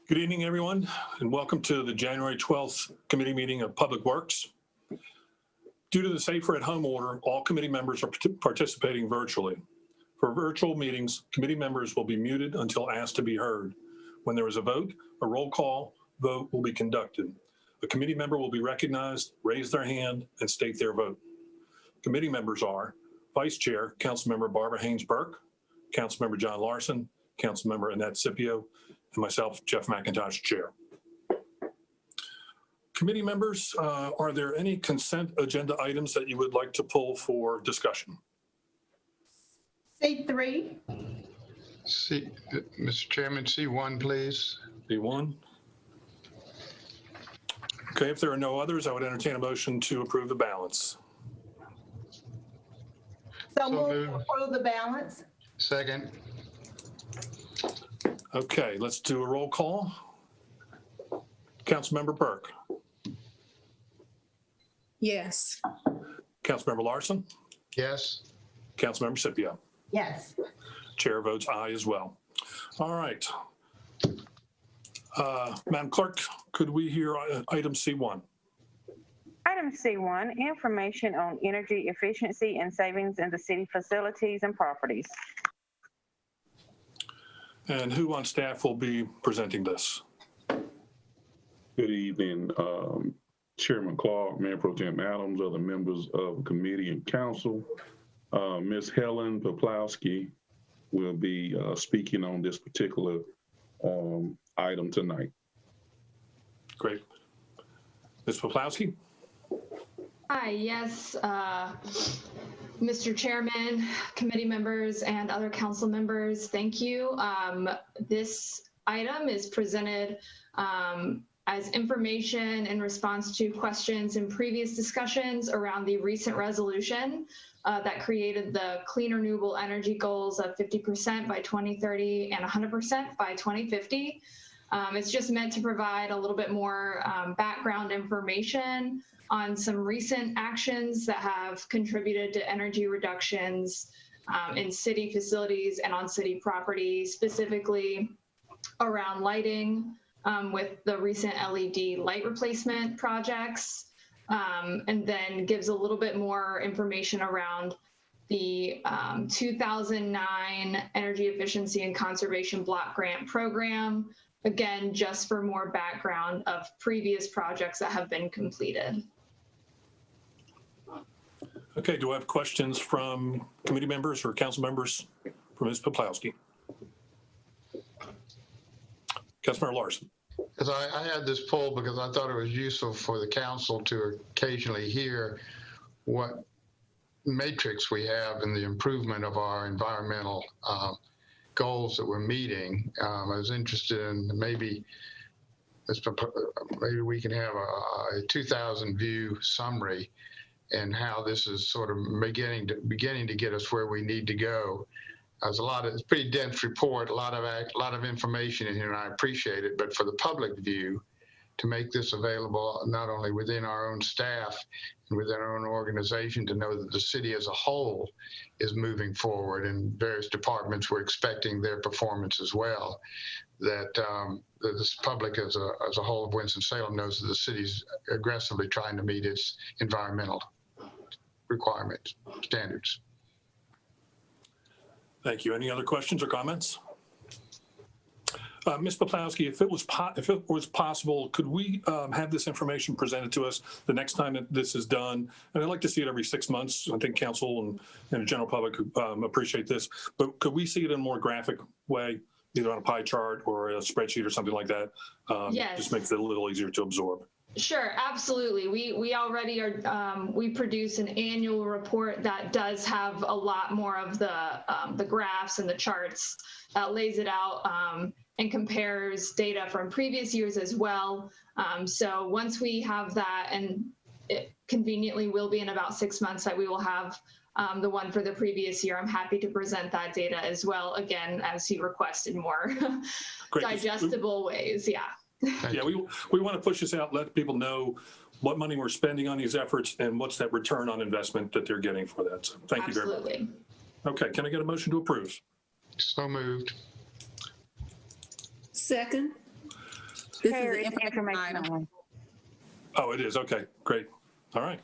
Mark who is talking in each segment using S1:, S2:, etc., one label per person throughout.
S1: Good evening, everyone, and welcome to the January 12th committee meeting of Public Works. Due to the Safer at Home order, all committee members are participating virtually. For virtual meetings, committee members will be muted until asked to be heard. When there is a vote, a roll call vote will be conducted. A committee member will be recognized, raise their hand, and state their vote. Committee members are Vice Chair, Councilmember Barbara Haynes-Burke, Councilmember John Larson, Councilmember Annette Scipio, and myself, Jeff McIntosh, Chair. Committee members, are there any consent agenda items that you would like to pull for discussion?
S2: C3.
S3: Mr. Chairman, C1, please.
S1: C1. Okay, if there are no others, I would entertain a motion to approve the balance.
S2: So move to approve the balance.
S3: Second.
S1: Okay, let's do a roll call. Councilmember Burke.
S4: Yes.
S1: Councilmember Larson.
S3: Yes.
S1: Councilmember Scipio.
S2: Yes.
S1: Chair votes aye as well. All right. Madam Clerk, could we hear item C1?
S5: Item C1, information on energy efficiency and savings in the city facilities and properties.
S1: And who on staff will be presenting this?
S6: Good evening, Chairman Clark, Mayor Pro Tem Adams, other members of the committee and council. Ms. Helen Poplowski will be speaking on this particular item tonight.
S1: Great. Ms. Poplowski?
S7: Hi, yes, Mr. Chairman, committee members, and other council members, thank you. This item is presented as information in response to questions in previous discussions around the recent resolution that created the clean renewable energy goals of 50% by 2030 and 100% by 2050. It's just meant to provide a little bit more background information on some recent actions that have contributed to energy reductions in city facilities and on city property, specifically around lighting with the recent LED light replacement projects, and then gives a little bit more information around the 2009 Energy Efficiency and Conservation Block Grant Program, again, just for more background of previous projects that have been completed.
S1: Okay, do I have questions from committee members or council members for Ms. Poplowski? Councilmember Larson.
S3: Because I had this poll because I thought it was useful for the council to occasionally hear what matrix we have in the improvement of our environmental goals that we're meeting. I was interested in maybe we can have a 2,000 view summary and how this is sort of beginning to get us where we need to go. It's a pretty dense report, a lot of information in here, and I appreciate it. But for the public view, to make this available not only within our own staff and within our own organization, to know that the city as a whole is moving forward, and various departments we're expecting their performance as well. That this public as a whole of Winston-Salem knows that the city's aggressively trying to meet its environmental requirements, standards.
S1: Thank you. Any other questions or comments? Ms. Poplowski, if it was possible, could we have this information presented to us the next time that this is done? And I'd like to see it every 6 months. I think council and the general public appreciate this, but could we see it in a more graphic way, either on a pie chart or a spreadsheet or something like that?
S7: Yes.
S1: Just makes it a little easier to absorb.
S7: Sure, absolutely. We already are. We produce an annual report that does have a lot more of the graphs and the charts that lays it out and compares data from previous years as well. So once we have that, and it conveniently will be in about 6 months that we will have the one for the previous year, I'm happy to present that data as well. Again, as you requested, more digestible ways. Yeah.
S1: Yeah, we want to push this out, let people know what money we're spending on these efforts and what's that return on investment that they're getting for that. So thank you very much.
S7: Absolutely.
S1: Okay, can I get a motion to approve?
S3: So moved.
S4: Second. This
S5: Chair,
S4: is an
S5: it's
S4: information
S5: information
S4: item.
S5: only.
S1: Oh, it is. Okay, great. All right.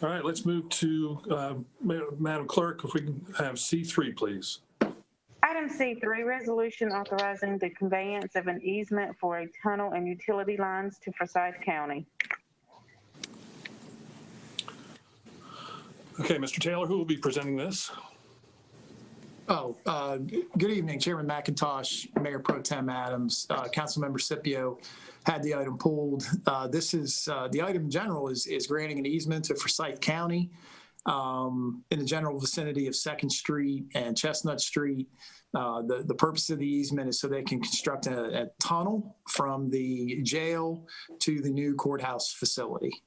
S1: All right, let's move to Madam Clerk, if we can have C3, please.
S5: Item C3, resolution authorizing the conveyance of an easement for a tunnel and utility lines to Forsyth County.
S1: Okay, Mr. Taylor, who will be presenting this?
S8: Good evening, Chairman McIntosh, Mayor Pro Tem Adams, Councilmember Scipio had the item pulled. This is, the item in general is granting an easement to Forsyth County in the general vicinity of 2nd Street and Chestnut Street. The purpose of the easement is so they can construct a tunnel from the jail to the new courthouse facility.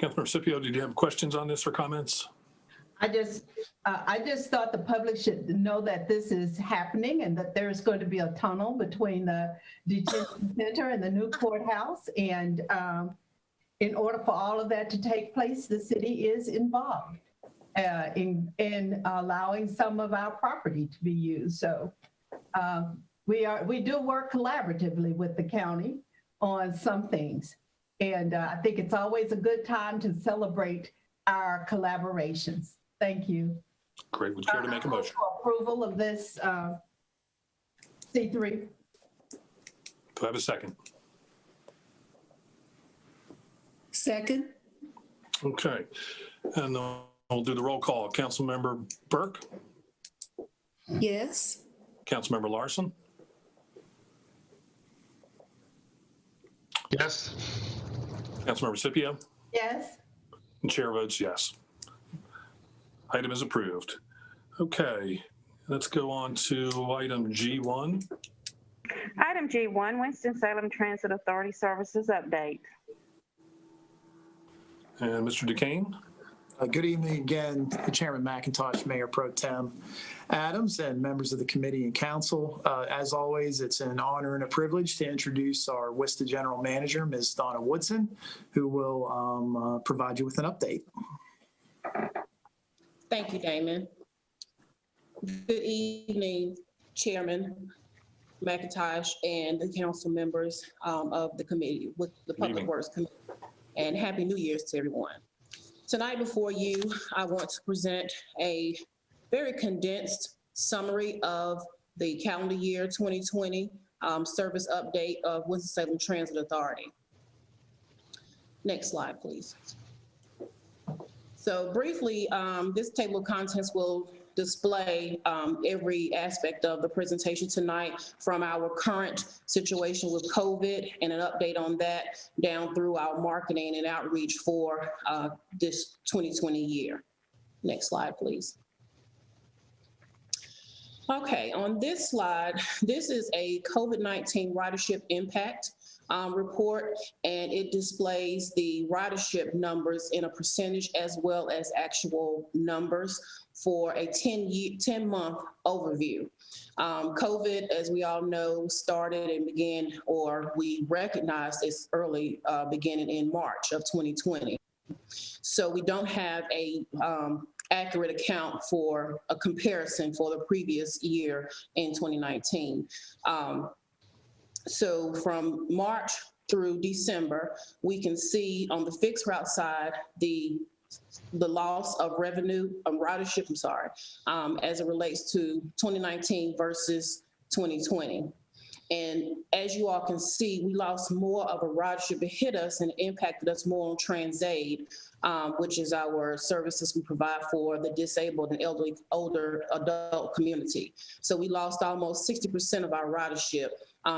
S1: Councilmember Scipio, did you have questions on this or comments?
S2: I just thought the public should know that this is happening and that there's going to be a tunnel between the detention center and the new courthouse. And in order for all of that to take place, the city is involved in allowing some of our property to be used. So we do work collaboratively with the county on some things. And I think it's always a good time to celebrate our collaborations. Thank you.
S1: Great. Would you care to make a motion?
S2: Approval of this C3.
S1: Do I have a second?
S4: Second.
S1: Okay. And we'll do the roll call. Councilmember Burke,
S4: Yes.
S1: Councilmember Larson,
S3: Yes.
S1: Councilmember Scipio,
S2: Yes.
S1: and chair votes yes. Item is approved. Okay, let's go on to item G1.
S5: Item G1, Winston-Salem Transit Authority Services Update.
S1: And Mr. Duquesne?
S8: Good evening again, Chairman McIntosh, Mayor Pro Tem Adams, and members of the committee and council. As always, it's an honor and a privilege to introduce our WISTA General Manager, Ms. Donna Woodson, who will provide you with an update.
S9: Thank you, Damon. Good evening, Chairman McIntosh and the council members of the committee, with the Public Works Committee, and Happy New Year's to everyone. Tonight before you, I want to present a very condensed summary of the calendar year 2020 service update of Winston-Salem Transit Authority. Next slide, please. So briefly, this table of contents will display every aspect of the presentation tonight, from our current situation with COVID and an update on that, down through our marketing and outreach for this 2020 year. Next slide, please. Okay, on this slide, this is a COVID-19 ridership impact report, and it displays the ridership numbers in a percentage as well as actual numbers for a 10-month overview. COVID, as we all know, started and began, or we recognized its early beginning in March of 2020. So we don't have a accurate account for a comparison for the previous year in 2019. So from March through December, we can see on the fixed route side, the loss of revenue, ridership, as it relates to 2019 versus 2020. And as you all can see, we lost more of a ridership. It hit us and impacted us more on TransAid, which is our services we provide for the disabled and older adult community. So we lost almost 60% of our ridership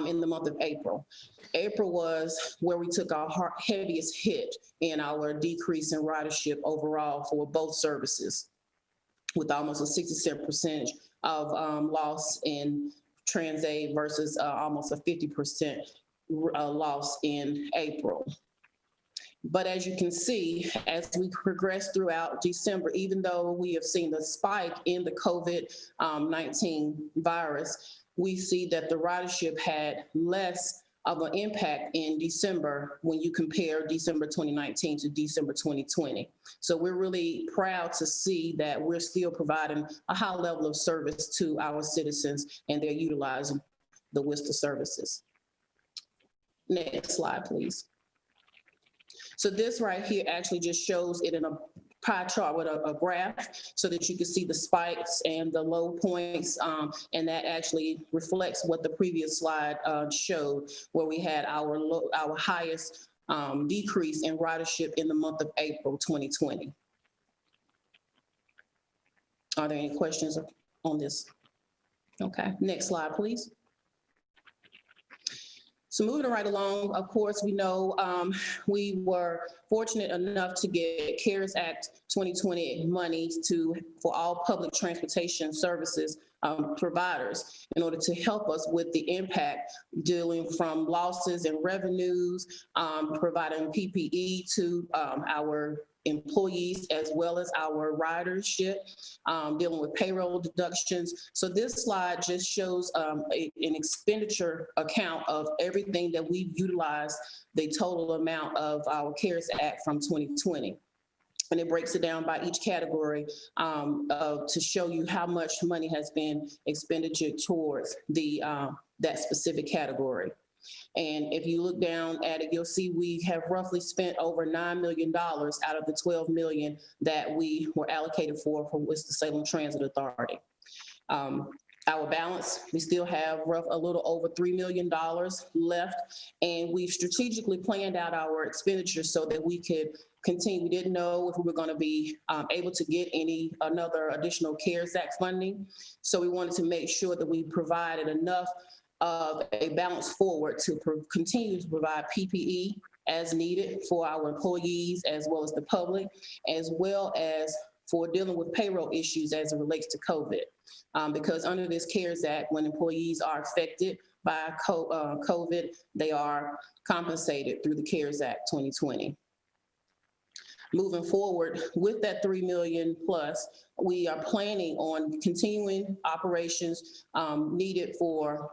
S9: in the month of April. April was where we took our heaviest hit in our decrease in ridership overall for both services, with almost a 60% of loss in TransAid versus almost a 50% loss in April. But as you can see, as we progress throughout December, even though we have seen the spike in the COVID-19 virus, we see that the ridership had less of an impact in December when you compare December 2019 to December 2020. So we're really proud to see that we're still providing a high level of service to our citizens, and they're utilizing the WISTA services. Next slide, please. So this right here actually just shows it in a pie chart with a graph so that you can see the spikes and the low points, and that actually reflects what the previous slide showed, where we had our highest decrease in ridership in the month of April 2020. Are there any questions on this? Okay, next slide, please. So moving right along, of course, we know we were fortunate enough to get CARES Act 2020 money for all public transportation services providers in order to help us with the impact dealing from losses and revenues, providing PPE to our employees as well as our ridership, dealing with payroll deductions. So this slide just shows an expenditure account of everything that we've utilized, the total amount of our CARES Act from 2020. And it breaks it down by each category to show you how much money has been expended towards that specific category. And if you look down at it, you'll see we have roughly spent over $9 million out of the $12 million that we were allocated for Winston-Salem Transit Authority. Our balance, we still have a little over $3 million left, and we've strategically planned out our expenditures so that we could continue. We didn't know if we were going to be able to get another additional CARES Act funding, so we wanted to make sure that we provided enough of a balance forward to continue to provide PPE as needed for our employees as well as the public, as well as for dealing with payroll issues as it relates to COVID. Because under this CARES Act, when employees are affected by COVID, they are compensated through the CARES Act 2020. Moving forward with that $3 million plus, we are planning on continuing operations needed for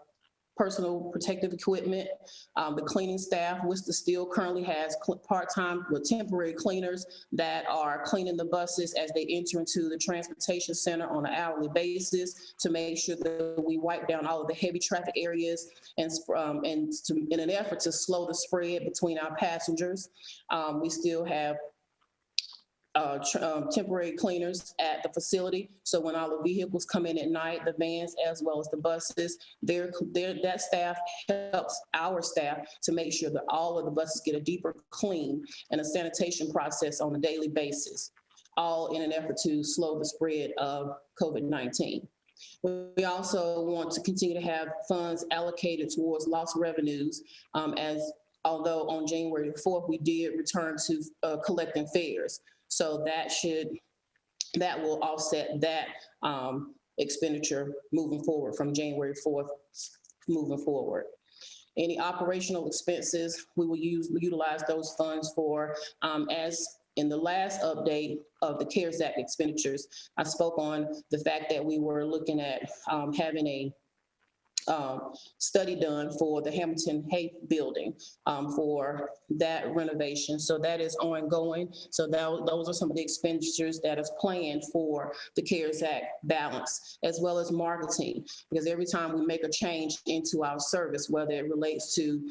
S9: personal protective equipment, the cleaning staff. Worcester still currently has part-time with temporary cleaners that are cleaning the buses as they enter into the transportation center on an hourly basis to make sure that we wipe down all of the heavy traffic areas and in an effort to slow the spread between our passengers. We still have temporary cleaners at the facility. So when all the vehicles come in at night, the vans as well as the buses, that staff helps our staff to make sure that all of the buses get a deeper clean and a sanitation process on a daily basis, all in an effort to slow the spread of COVID-19. We also want to continue to have funds allocated towards lost revenues, although on January 4th, we did return to collecting fares. So that will offset that expenditure moving forward from January 4th moving forward. Any operational expenses, we will utilize those funds for, as in the last update of the CARES Act expenditures, I spoke on the fact that we were looking at having a study done for the Hamilton Hay building for that renovation. So that is ongoing. So those are some of the expenditures that is planned for the CARES Act balance, as well as marketing, because every time we make a change into our service, whether it relates to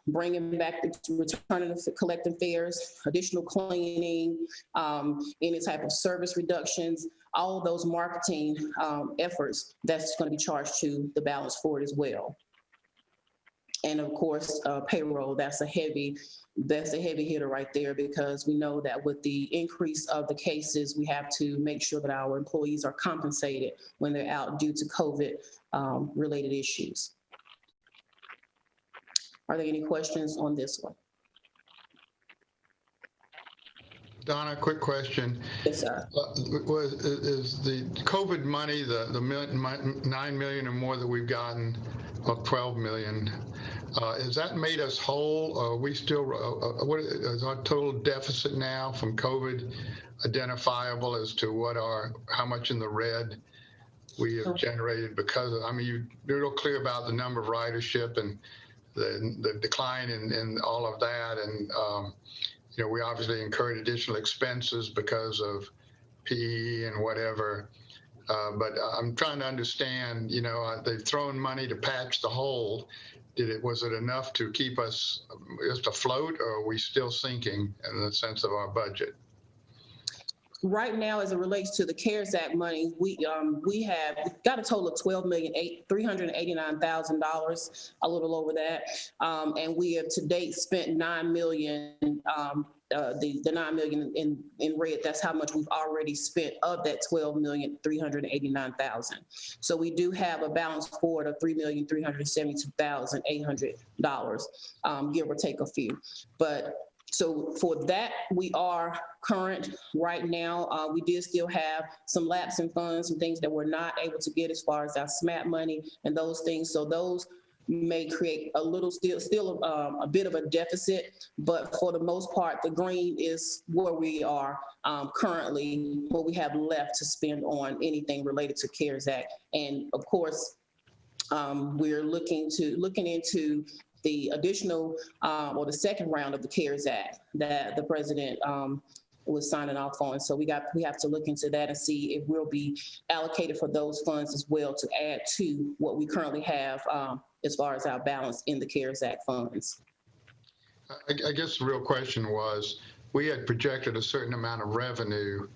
S9: bringing back, returning to collecting fares, additional cleaning, any type of service reductions, all of those marketing efforts, that's going to be charged to the balance for it as well. And of course, payroll, that's a heavy hitter right there, because we know that with the increase of the cases, we have to make sure that our employees are compensated when they're out due to COVID related issues. Are there any questions on this one?
S3: Donna, quick question.
S9: Yes, sir.
S3: Is the COVID money, the $9 million or more that we've gotten, of $12 million, has that made us whole? Are we still, what is our total deficit now from COVID identifiable as to how much in the red we have generated? Because, I mean, you're real clear about the number of ridership and the decline in all of that. And, you know, we obviously incurred additional expenses because of PE and whatever. But I'm trying to understand, you know, they've thrown money to patch the hole. Was it enough to keep us just afloat, or are we still sinking in the sense of our budget?
S9: Right now, as it relates to the CARES Act money, we have got a total of $12,389,000, a little over that, and we have to date spent $9 million. The $9 million in red, that's how much we've already spent of that $12,389,000. So we do have a balance forward of $3,372,800, give or take a few. But so for that, we are current right now. We did still have some lapse in funds, some things that we're not able to get as far as our SMAP money and those things. So those may create a little, still a bit of a deficit, but for the most part, the green is where we are currently, what we have left to spend on anything related to CARES Act. And of course, we're looking into the additional or the second round of the CARES Act that the president was signing off on. So we have to look into that and see if we'll be allocated for those funds as well to add to what we currently have as far as our balance in the CARES Act funds.
S3: I guess the real question was, we had projected a certain amount of revenue.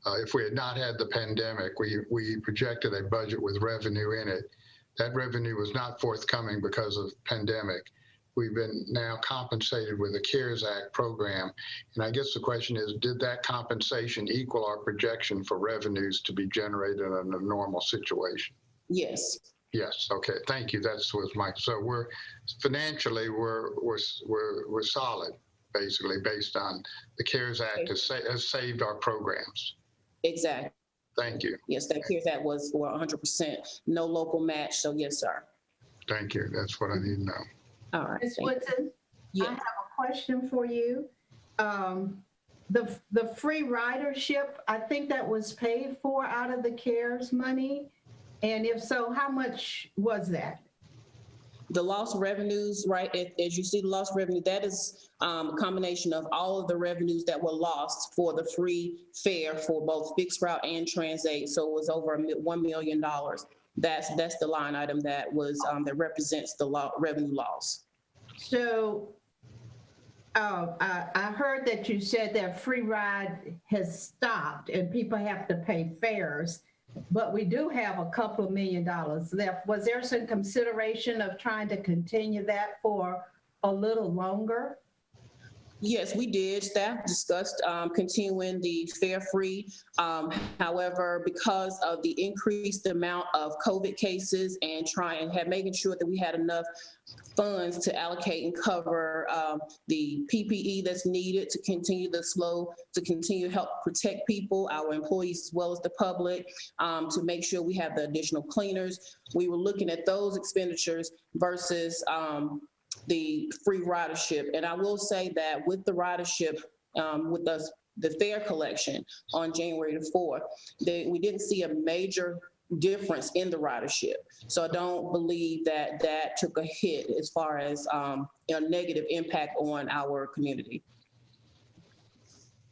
S3: If we had not had the pandemic, we projected a budget with revenue in it. That revenue was not forthcoming because of pandemic. We've been now compensated with the CARES Act program. And I guess the question is, did that compensation equal our projection for revenues to be generated in a normal situation?
S9: Yes.
S3: Yes. Okay. Thank you. That's was my. So we're financially we're solid, basically, based on the CARES Act has saved our programs.
S9: Exactly.
S3: Thank you.
S9: Yes, that CARES Act was for 100%, no local match. So yes, sir.
S3: Thank you. That's what I need to know.
S9: All right.
S2: Ms. Woodson,
S9: Yeah.
S2: I have a question for you. The free ridership, I think that was paid for out of the CARES money. And if so, how much was that?
S9: The lost revenues, right, as you see the lost revenue, that is a combination of all of the revenues that were lost for the free fare for both fixed route and Trans-8. So it was over $1 million. That's the line item that was that represents the revenue loss.
S2: So I heard that you said that free ride has stopped and people have to pay fares, but we do have a couple of $1 million left. Was there some consideration of trying to continue that for a little longer?
S9: Yes, we did. Staff discussed continuing the fare-free. However, because of the increased amount of COVID cases and making sure that we had enough funds to allocate and cover the PPE that's needed to continue to help protect people, our employees, as well as the public, to make sure we have the additional cleaners. We were looking at those expenditures versus the free ridership. And I will say that with the ridership, with the fare collection on January the 4th, we didn't see a major difference in the ridership. So I don't believe that that took a hit as far as a negative impact on our community.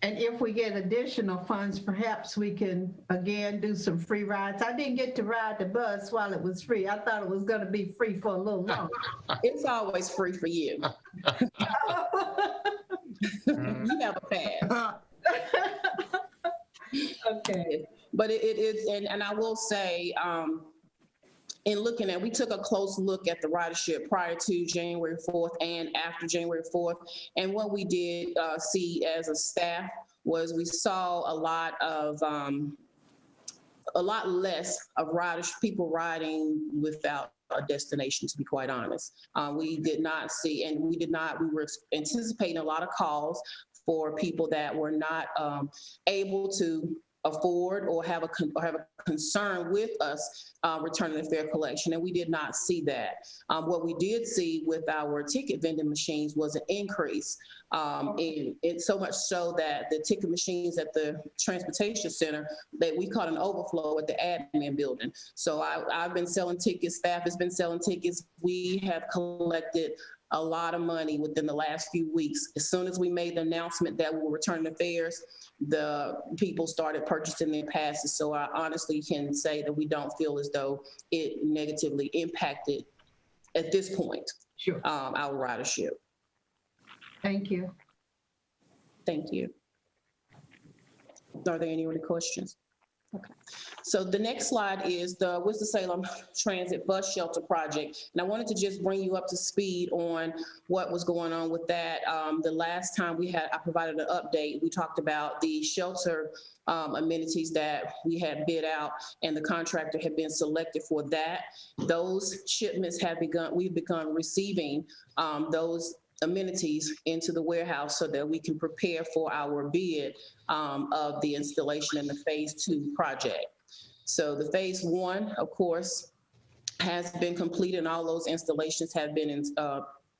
S2: And if we get additional funds, perhaps we can, again, do some free rides. I didn't get to ride the bus while it was free. I thought it was going to be free for a little longer.
S9: It's always free for you. You have a pass.
S2: Okay.
S9: But it is, and I will say, in looking at, we took a close look at the ridership prior to January 4th and after January 4th. And what we did see as a staff was we saw a lot less of people riding without a destination, to be quite honest. We did not see, and we were anticipating a lot of calls for people that were not able to afford or have a concern with us returning the fare collection, and we did not see that. What we did see with our ticket vending machines was an increase, in so much so that the ticket machines at the transportation center, that we caught an overflow at the admin building. So I've been selling tickets, staff has been selling tickets. We have collected a lot of money within the last few weeks. As soon as we made the announcement that we were returning to fairs, the people started purchasing their passes. So I honestly can say that we don't feel as though it negatively impacted at this point,
S2: Sure.
S9: our ridership.
S2: Thank you.
S9: Thank you. Are there any other questions? Okay. So the next slide is the Winston-Salem Transit Bus Shelter Project. And I wanted to just bring you up to speed on what was going on with that. The last time I provided an update, we talked about the shelter amenities that we had bid out, and the contractor had been selected for that. Those shipments have begun, we've begun receiving those amenities into the warehouse so that we can prepare for our bid of the installation in the phase 2 project. So the phase 1, of course, has been completed, and all those installations have been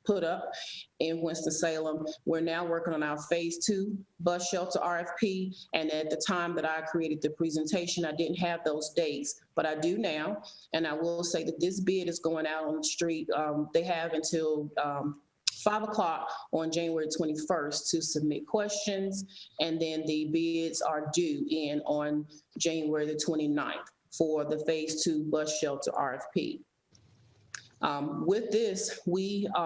S9: put up in Winston-Salem. We're now working on our phase 2 bus shelter RFP. And at the time that I created the presentation, I didn't have those dates, but I do now. And I will say that this bid is going out on the street. They have until 5 o'clock on January 21st to submit questions, and then the bids are due in on January the 29th for the phase 2 bus shelter RFP. With this,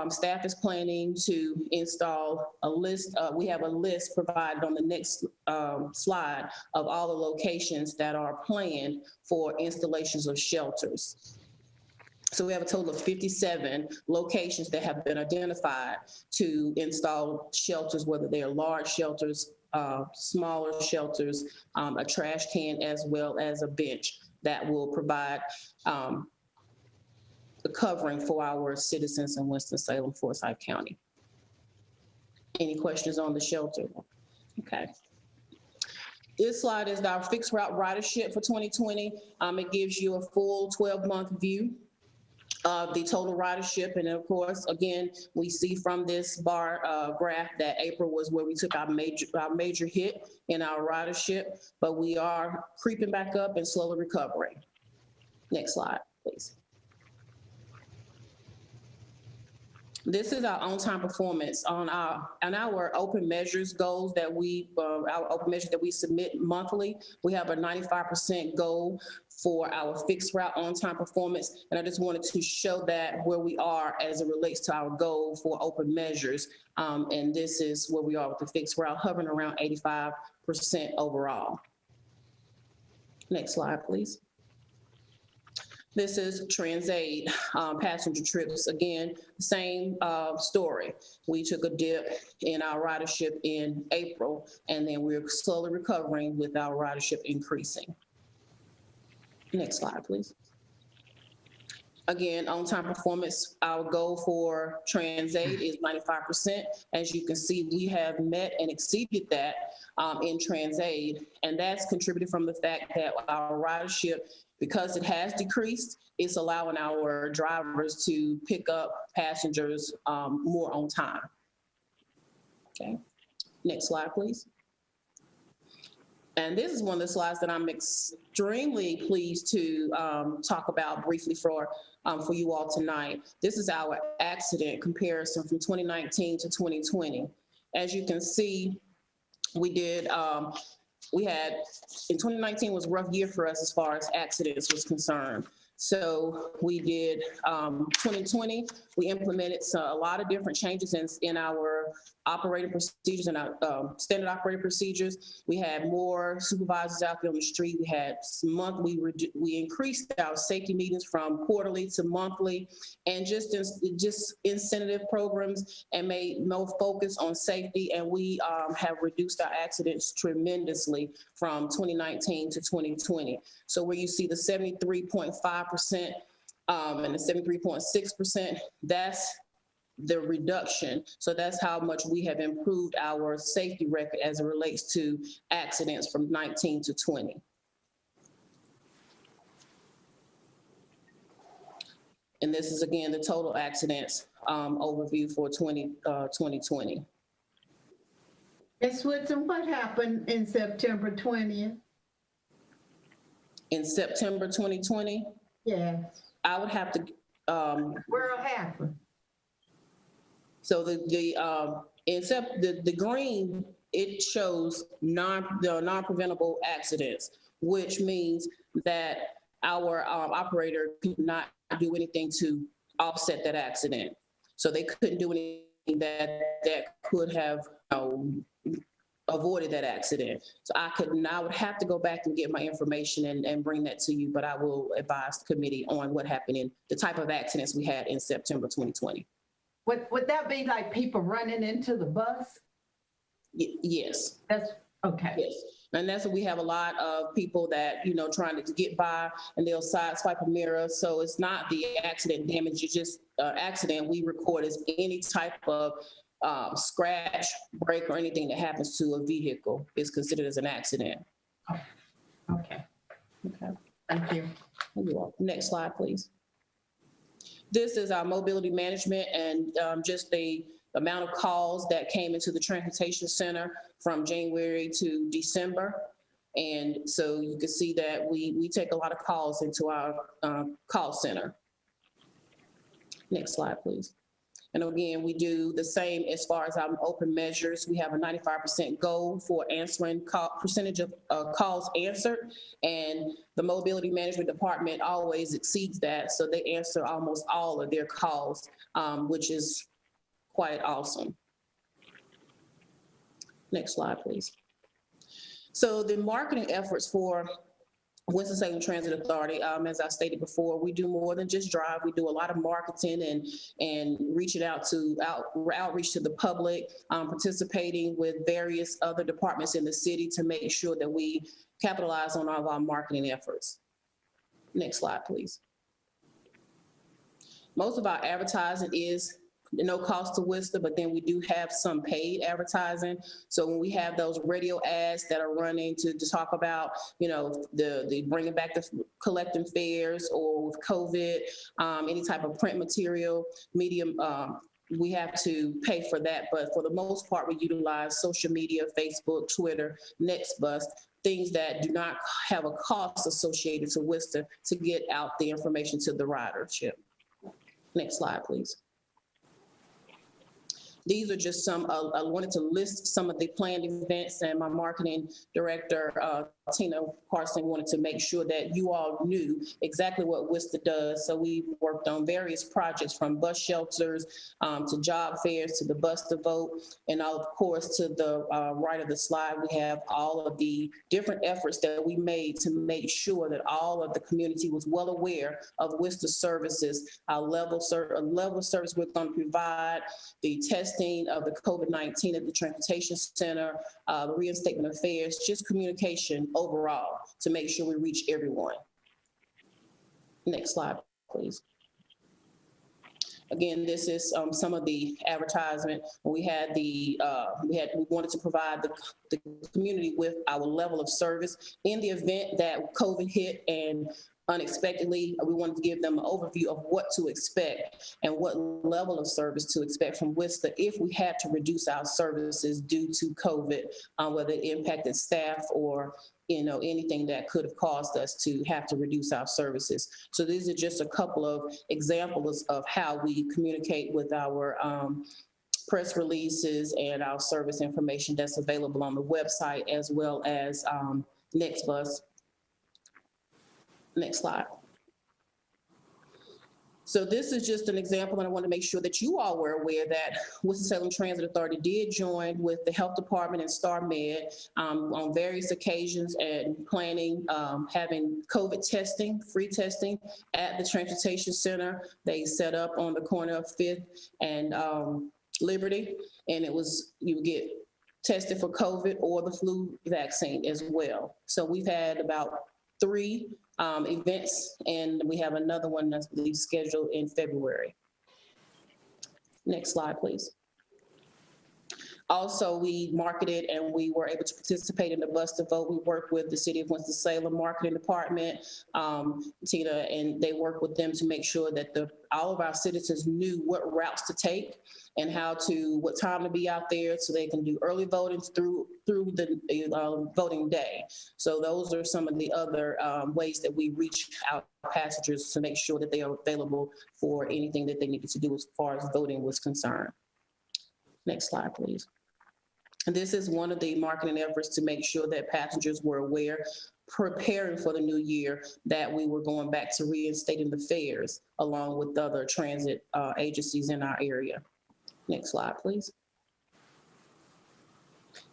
S9: staff is planning to install a list. We have a list provided on the next slide of all the locations that are planned for installations of shelters. So we have a total of 57 locations that have been identified to install shelters, whether they are large shelters, smaller shelters, a trash can, as well as a bench that will provide the covering for our citizens in Winston-Salem, Forsyth County. Any questions on the shelter? Okay. This slide is our fixed route ridership for 2020. It gives you a full 12-month view of the total ridership. And of course, again, we see from this bar graph that April was where we took our major hit in our ridership, but we are creeping back up and slowly recovering. Next slide, please. This is our on-time performance on our open measures goals that our open measures that we submit monthly. We have a 95% goal for our fixed route on-time performance. And I just wanted to show that where we are as it relates to our goal for open measures. And this is where we are with the fixed route, hovering around 85% overall. Next slide, please. This is TransAid passenger trips. Again, same story. We took a dip in our ridership in April, and then we're slowly recovering with our ridership increasing. Next slide, please. Again, on-time performance, our goal for TransAid is 95%. As you can see, we have met and exceeded that in TransAid, and that's contributed from the fact that our ridership, because it has decreased, it's allowing our drivers to pick up passengers more on time. Okay, next slide, please. And this is one of the slides that I'm extremely pleased to talk about briefly for you all tonight. This is our accident comparison from 2019 to 2020. As you can see, we had, in 2019 was a rough year for us as far as accidents was concerned. So we did 2020, we implemented a lot of different changes in our operating procedures and our standard operating procedures. We had more supervisors out there on the street. We had we increased our safety meetings from quarterly to monthly, and just incentive programs, and made more focus on safety. And we have reduced our accidents tremendously from 2019 to 2020. So where you see the 73.5% and the 73.6%, that's the reduction. So that's how much we have improved our safety record as it relates to accidents from 19 to 20. And this is, again, the total accidents overview for 2020.
S2: Ms. Woodson, what happened in September 20th?
S9: In September 2020?
S2: Yes.
S9: I would have to.
S2: What happened?
S9: So the green, it shows the non-preventable accidents, which means that our operator could not do anything to offset that accident. So they couldn't do anything that could have avoided that accident. So I would have to go back and get my information and bring that to you, but I will advise the committee on what happened in the type of accidents we had in September 2020.
S2: Would that be like people running into the bus?
S9: Yes.
S2: That's okay.
S9: Yes. And that's what we have a lot of people that, trying to get by and they'll sideswipe a mirror. So it's not the accident damage, it's just accident we record as any type of scratch, break, or anything that happens to a vehicle is considered as an accident.
S2: Oh, okay.
S9: Okay.
S2: Thank you.
S9: You're welcome. Next slide, please. This is our mobility management and just the amount of calls that came into the transportation center from January to December. And so you can see that we take a lot of calls into our call center. Next slide, please. And again, we do the same as far as our open measures. We have a 95% goal for answering percentage of calls answered. And the mobility management department always exceeds that. So they answer almost all of their calls, which is quite awesome. Next slide, please. So the marketing efforts for Winston-Salem Transit Authority, as I stated before, we do more than just drive. We do a lot of marketing and reaching out to outreach to the public, participating with various other departments in the city to make sure that we capitalize on all of our marketing efforts. Next slide, please. Most of our advertising is no cost to Worcester, but then we do have some paid advertising. So when we have those radio ads that are running to talk about, the bringing back the collecting fares or with COVID, any type of print material, medium, we have to pay for that. But for the most part, we utilize social media, Facebook, Twitter, Nextbus, things that do not have a cost associated to Worcester to get out the information to the ridership. Next slide, please. These are just some, I wanted to list some of the planned events, and my marketing director, Tina Carson, wanted to make sure that you all knew exactly what Worcester does. So we worked on various projects from bus shelters to job fairs to the bus to vote. And of course, to the right of the slide, we have all of the different efforts that we made to make sure that all of the community was well aware of Worcester services, our level of service we're going to provide, the testing of the COVID-19 at the transportation center, the reinstatement of fares, just communication overall to make sure we reach everyone. Next slide, please. Again, this is some of the advertisement. We had we wanted to provide the community with our level of service in the event that COVID hit and unexpectedly. We wanted to give them an overview of what to expect and what level of service to expect from Worcester if we had to reduce our services due to COVID, whether it impacted staff or anything that could have caused us to have to reduce our services. So these are just a couple of examples of how we communicate with our press releases and our service information that's available on the website, as well as Nextbus. Next slide. So this is just an example, and I want to make sure that you all were aware that Winston-Salem Transit Authority did join with the Health Department and Star Med on various occasions and planning, having COVID testing, free testing at the transportation center. They set up on the corner of 5th and Liberty, and it was, you would get tested for COVID or the flu vaccine as well. So we've had about 3 events, and we have another one that's scheduled in February. Next slide, please. Also, we marketed and we were able to participate in the Bus to Vote. We worked with the City of Winston-Salem Marketing Department, Tina, and they worked with them to make sure that all of our citizens knew what routes to take and what time to be out there so they can do early voting through the voting day. So those are some of the other ways that we reach out passengers to make sure that they are available for anything that they needed to do as far as voting was concerned. Next slide, please. And this is one of the marketing efforts to make sure that passengers were aware, preparing for the new year, that we were going back to reinstating the fares along with other transit agencies in our area. Next slide, please.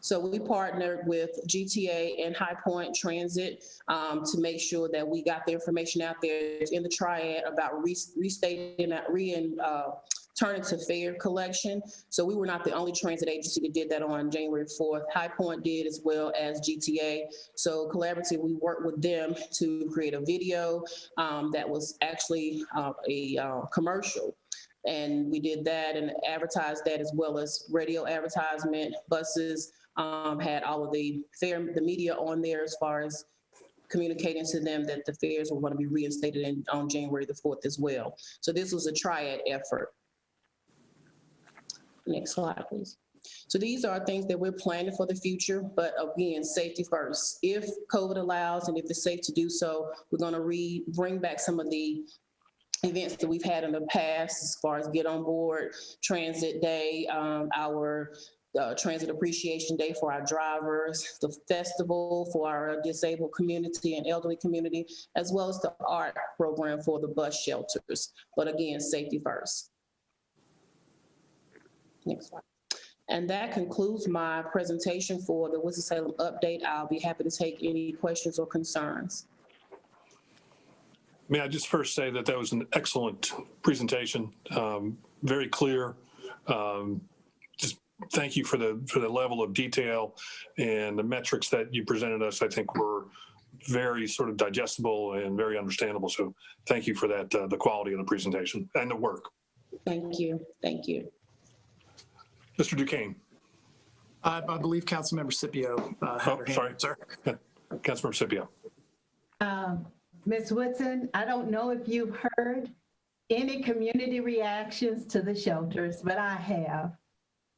S9: So we partnered with GTA and High Point Transit to make sure that we got the information out there in the triad about restating that, turning to fare collection. So we were not the only transit agency that did that on January 4th. High Point did, as well as GTA. So collaboratively, we worked with them to create a video that was actually a commercial. And we did that and advertised that, as well as radio advertisement. Buses had all of the media on there as far as communicating to them that the fares were going to be reinstated on January the 4th as well. So this was a triad effort. Next slide, please. So these are things that we're planning for the future, but again, safety first. If COVID allows and if it's safe to do so, we're going to bring back some of the events that we've had in the past, as far as Get On Board Transit Day, our Transit Appreciation Day for our drivers, the festival for our disabled community and elderly community, as well as the art program for the bus shelters. But again, safety first. Next slide. And that concludes my presentation for the Winston-Salem update. I'll be happy to take any questions or concerns.
S1: May I just first say that was an excellent presentation, very clear. Just thank you for the level of detail, and the metrics that you presented us, I think, were very sort of digestible and very understandable. So thank you for that, the quality of the presentation and the work.
S9: Thank you. Thank you.
S1: Mr. Duquesne.
S8: I believe Councilmember Scipio had her hand.
S1: Sorry,
S8: Sir.
S1: Councilmember Scipio.
S2: Ms. Woodson, I don't know if you've heard any community reactions to the shelters, but I have.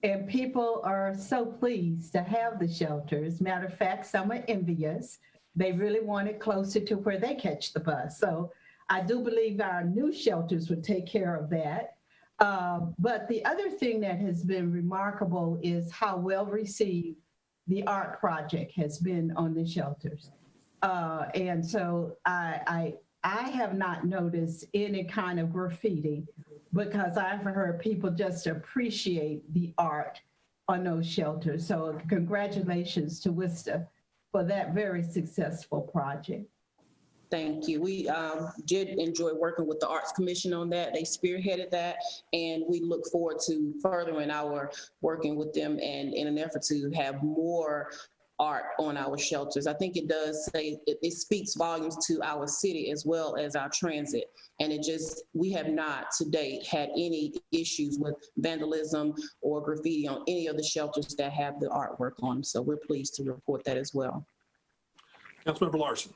S2: And people are so pleased to have the shelters. Matter of fact, some are envious. They really want it closer to where they catch the bus. So I do believe our new shelters would take care of that. But the other thing that has been remarkable is how well received the art project has been on the shelters. And so I have not noticed any kind of graffiti, because I've heard people just appreciate the art on those shelters. So congratulations to WISTA for that very successful project.
S9: Thank you. We did enjoy working with the Arts Commission on that. They spearheaded that, and we look forward to furthering our working with them and in an effort to have more art on our shelters. I think it does say, it speaks volumes to our city as well as our transit. And we have not to date had any issues with vandalism or graffiti on any of the shelters that have the artwork on them. So we're pleased to report that as well.
S1: Councilmember Larson.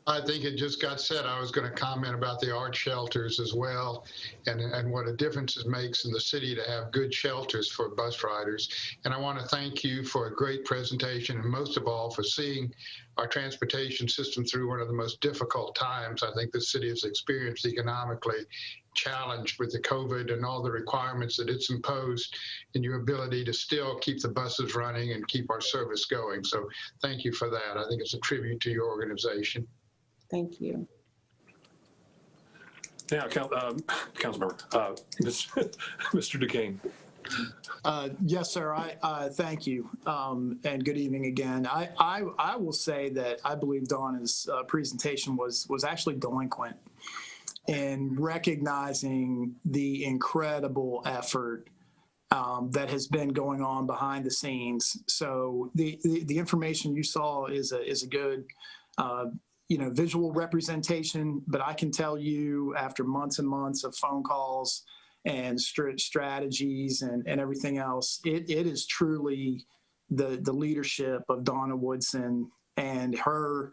S3: I think it just got said. I was going to comment about the art shelters as well, and what a difference it makes in the city to have good shelters for bus riders. And I want to thank you for a great presentation, and most of all for seeing our transportation system through one of the most difficult times I think the city has experienced economically, challenged with the COVID and all the requirements that it's imposed, and your ability to still keep the buses running and keep our service going. So thank you for that. I think it's a tribute to your organization.
S9: Thank you.
S1: Now, Councilmember, Mr. Duquesne.
S8: Yes, sir. I thank you, and good evening again. I will say that I believe Donna's presentation was actually delinquent in recognizing the incredible effort that has been going on behind the scenes. So the information you saw is a good visual representation, but I can tell you, after months and months of phone calls and strategies and everything else, it is truly the leadership of Donna Woodson and her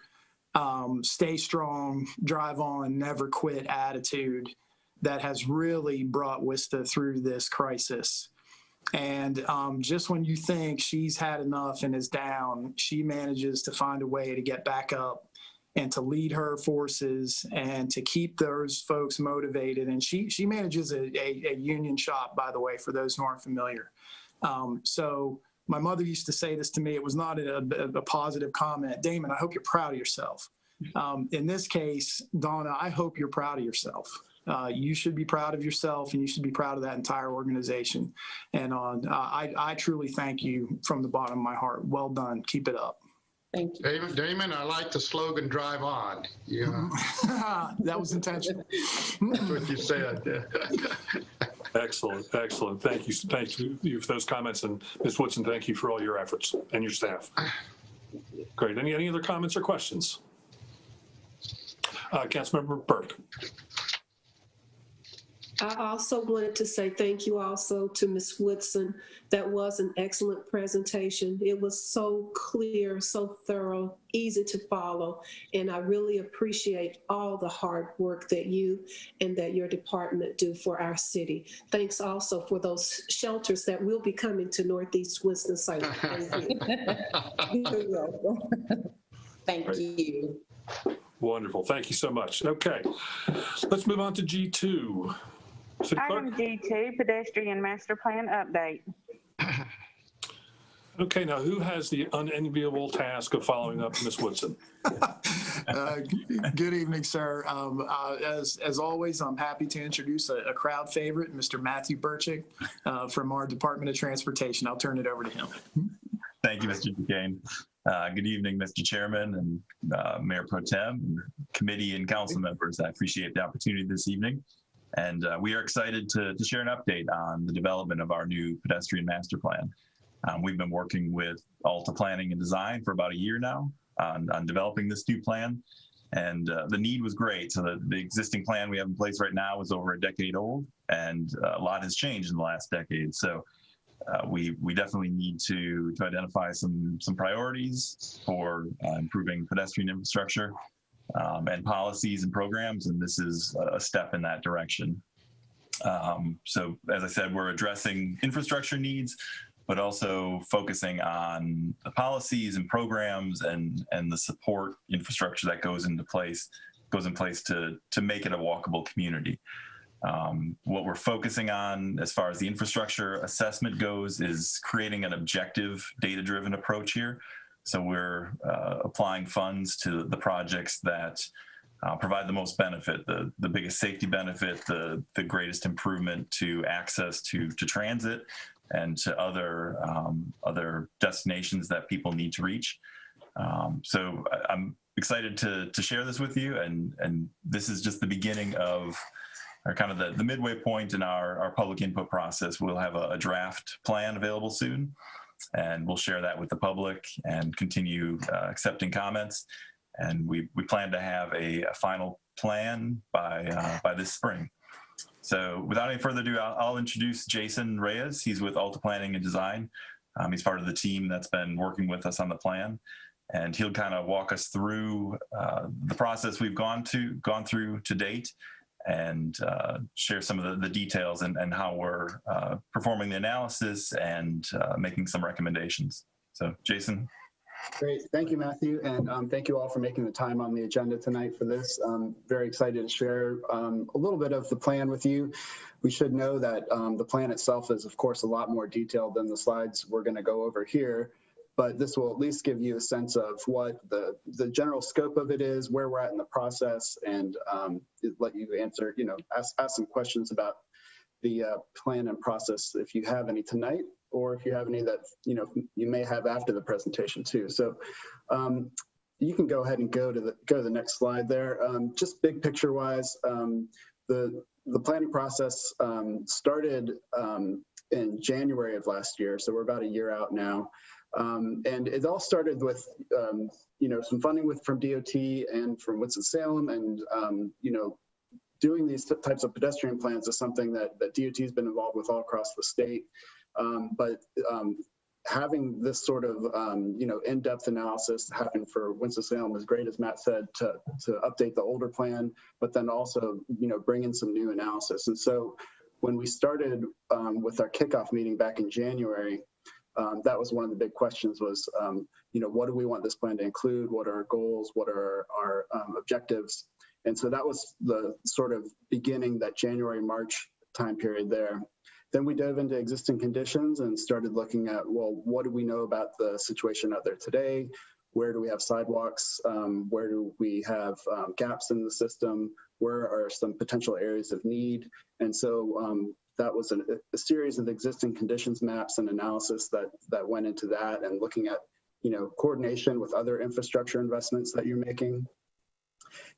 S8: stay strong, drive on, never quit attitude that has really brought WISTA through this crisis. And just when you think she's had enough and is down, she manages to find a way to get back up and to lead her forces and to keep those folks motivated. And she manages a union shop, by the way, for those who aren't familiar. So my mother used to say this to me. It was not a positive comment. Damon, I hope you're proud of yourself. In this case, Donna, I hope you're proud of yourself. You should be proud of yourself, and you should be proud of that entire organization. And I truly thank you from the bottom of my heart. Well done. Keep it up.
S9: Thank you.
S3: Damon, I like the slogan, drive on. Yeah,
S8: That was intentional.
S3: that's what you said.
S1: Excellent, excellent. Thank you for those comments. And Ms. Woodson, thank you for all your efforts and your staff. Great. Any other comments or questions? Councilmember Burke.
S4: I also wanted to say thank you also to Ms. Woodson. That was an excellent presentation. It was so clear, so thorough, easy to follow. And I really appreciate all the hard work that you and that your department do for our city. Thanks also for those shelters that will be coming to Northeast Winston-Salem. Thank you.
S9: Thank you.
S1: Wonderful. Thank you so much. Okay, let's move on to G2. City Clerk?
S5: Item G2, pedestrian master plan update.
S1: Okay, now who has the unenviable task of following up Ms. Woodson?
S8: Good evening, sir. As always, I'm happy to introduce a crowd favorite, Mr. Matthew Burchick from our Department of Transportation. I'll turn it over to him.
S10: Thank you, Mr. Duquesne. Good evening, Mr. Chairman and Mayor Pro Tem, committee and council members. I appreciate the opportunity this evening. And we are excited to share an update on the development of our new pedestrian master plan. We've been working with Alta Planning and Design for about a year now on developing this new plan. And the need was great. So the existing plan we have in place right now is over a decade old, and a lot has changed in the last decade. So we definitely need to identify some priorities for improving pedestrian infrastructure and policies and programs, and this is a step in that direction. So as I said, we're addressing infrastructure needs, but also focusing on the policies and programs and the support infrastructure that goes in place to make it a walkable community. What we're focusing on as far as the infrastructure assessment goes is creating an objective, data-driven approach here. So we're applying funds to the projects that provide the most benefit, the biggest safety benefit, the greatest improvement to access to transit and to other destinations that people need to reach. So I'm excited to share this with you, and this is just the beginning of or kind of the midway point in our public input process. We'll have a draft plan available soon, and we'll share that with the public and continue accepting comments. And we plan to have a final plan by this spring. So without any further ado, I'll introduce Jason Reyes. He's with Alta Planning and Design. He's part of the team that's been working with us on the plan, and he'll kind of walk us through the process we've gone through to date, and share some of the details and how we're performing the analysis and making some recommendations. So Jason.
S11: Great. Thank you, Matthew. And thank you all for making the time on the agenda tonight for this. I'm very excited to share a little bit of the plan with you. We should know that the plan itself is, of course, a lot more detailed than the slides we're going to go over here. But this will at least give you a sense of what the general scope of it is, where we're at in the process, and let you answer, ask some questions about the plan and process if you have any tonight, or if you have any that, you may have after the presentation too. So you can go ahead and go to the next slide there. Just big picture wise, the planning process started in January of last year. So we're about a year out now. And it all started with, some funding from DOT and from Winston-Salem, and, doing these types of pedestrian plans is something that DOT has been involved with all across the state. But having this sort of, in-depth analysis happen for Winston-Salem is great, as Matt said, to update the older plan, but then also, bring in some new analysis. And so when we started with our kickoff meeting back in January, that was one of the big questions was, what do we want this plan to include? What are our goals? What are our objectives? And so that was the sort of beginning, that January, March time period there. Then we dove into existing conditions and started looking at, well, what do we know about the situation out there today? Where do we have sidewalks? Where do we have gaps in the system? Where are some potential areas of need? And so that was a series of existing conditions maps and analysis that went into that, and looking at, coordination with other infrastructure investments that you're making.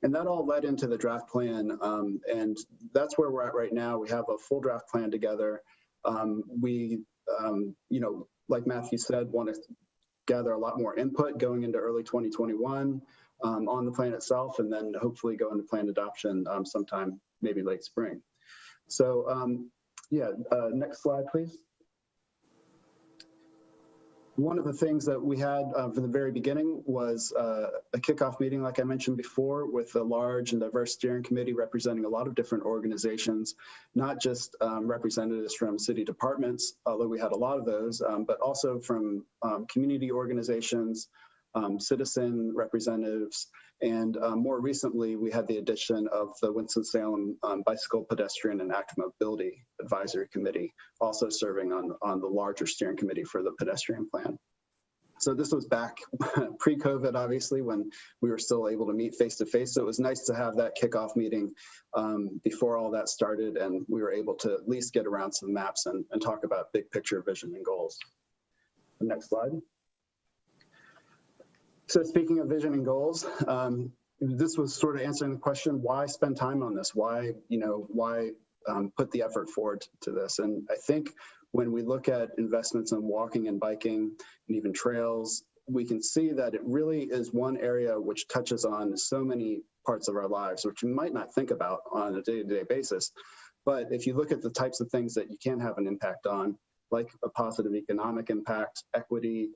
S11: And that all led into the draft plan. And that's where we're at right now. We have a full draft plan together. We, like Matthew said, want to gather a lot more input going into early 2021 on the plan itself, and then hopefully go into plan adoption sometime, maybe late spring. So next slide, please. One of the things that we had from the very beginning was a kickoff meeting, like I mentioned before, with a large and diverse steering committee representing a lot of different organizations, not just representatives from city departments, although we had a lot of those, but also from community organizations, citizen representatives, and more recently, we had the addition of the Winston-Salem Bicycle, Pedestrian, and Active Mobility Advisory Committee, also serving on the larger steering committee for the pedestrian plan. So this was back pre-COVID, obviously, when we were still able to meet face-to-face. So it was nice to have that kickoff meeting before all that started, and we were able to at least get around some maps and talk about big picture vision and goals. The next slide. So speaking of vision and goals, this was sort of answering the question, why spend time on this? Why put the effort forward to this? And I think when we look at investments in walking and biking and even trails, we can see that it really is one area which touches on so many parts of our lives, which you might not think about on a day-to-day basis. But if you look at the types of things that you can have an impact on, like a positive economic impact, equity,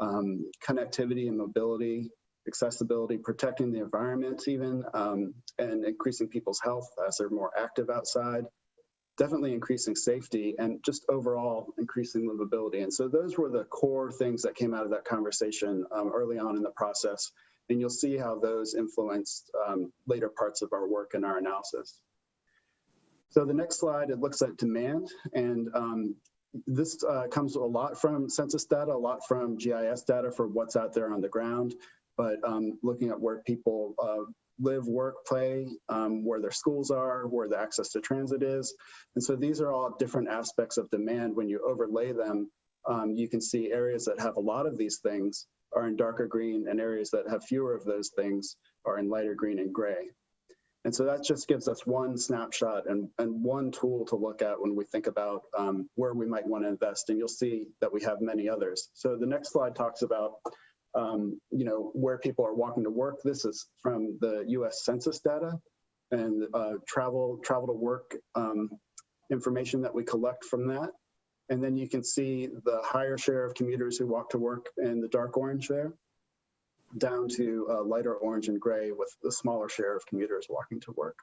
S11: connectivity and mobility, accessibility, protecting the environment even, and increasing people's health as they're more active outside, definitely increasing safety, and just overall increasing livability. And so those were the core things that came out of that conversation early on in the process. And you'll see how those influenced later parts of our work and our analysis. So the next slide, it looks at demand. And this comes a lot from census data, a lot from GIS data for what's out there on the ground, but looking at where people live, work, play, where their schools are, where the access to transit is. And so these are all different aspects of demand. When you overlay them, you can see areas that have a lot of these things are in darker green, and areas that have fewer of those things are in lighter green and gray. And so that just gives us one snapshot and one tool to look at when we think about where we might want to invest. And you'll see that we have many others. So the next slide talks about where people are walking to work. This is from the US Census data and travel to work information that we collect from that. And then you can see the higher share of commuters who walk to work in the dark orange there, down to lighter orange and gray with the smaller share of commuters walking to work.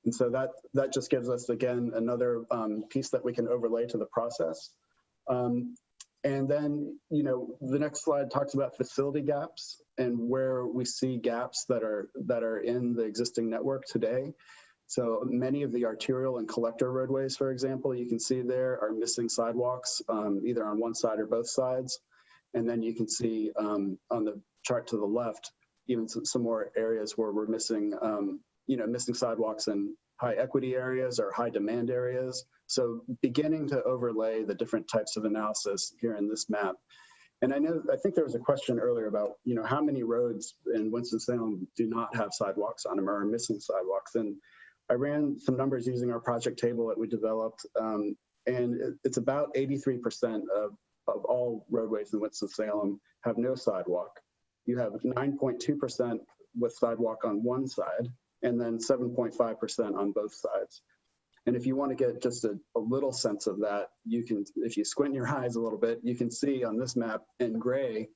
S11: And so that just gives us, again, another piece that we can overlay to the process. And then, the next slide talks about facility gaps and where we see gaps that are in the existing network today. So many of the arterial and collector roadways, for example, you can see there are missing sidewalks, either on one side or both sides. And then you can see on the chart to the left, even some more areas where we're missing, missing sidewalks in high equity areas or high demand areas. So beginning to overlay the different types of analysis here in this map. And I think there was a question earlier about, how many roads in Winston-Salem do not have sidewalks on them or are missing sidewalks. And I ran some numbers using our project table that we developed, and it's about 83% of all roadways in Winston-Salem have no sidewalk. You have 9.2% with sidewalk on one side, and then 7.5% on both sides. And if you want to get just a little sense of that, you can, if you squint your eyes a little bit, you can see on this map in gray,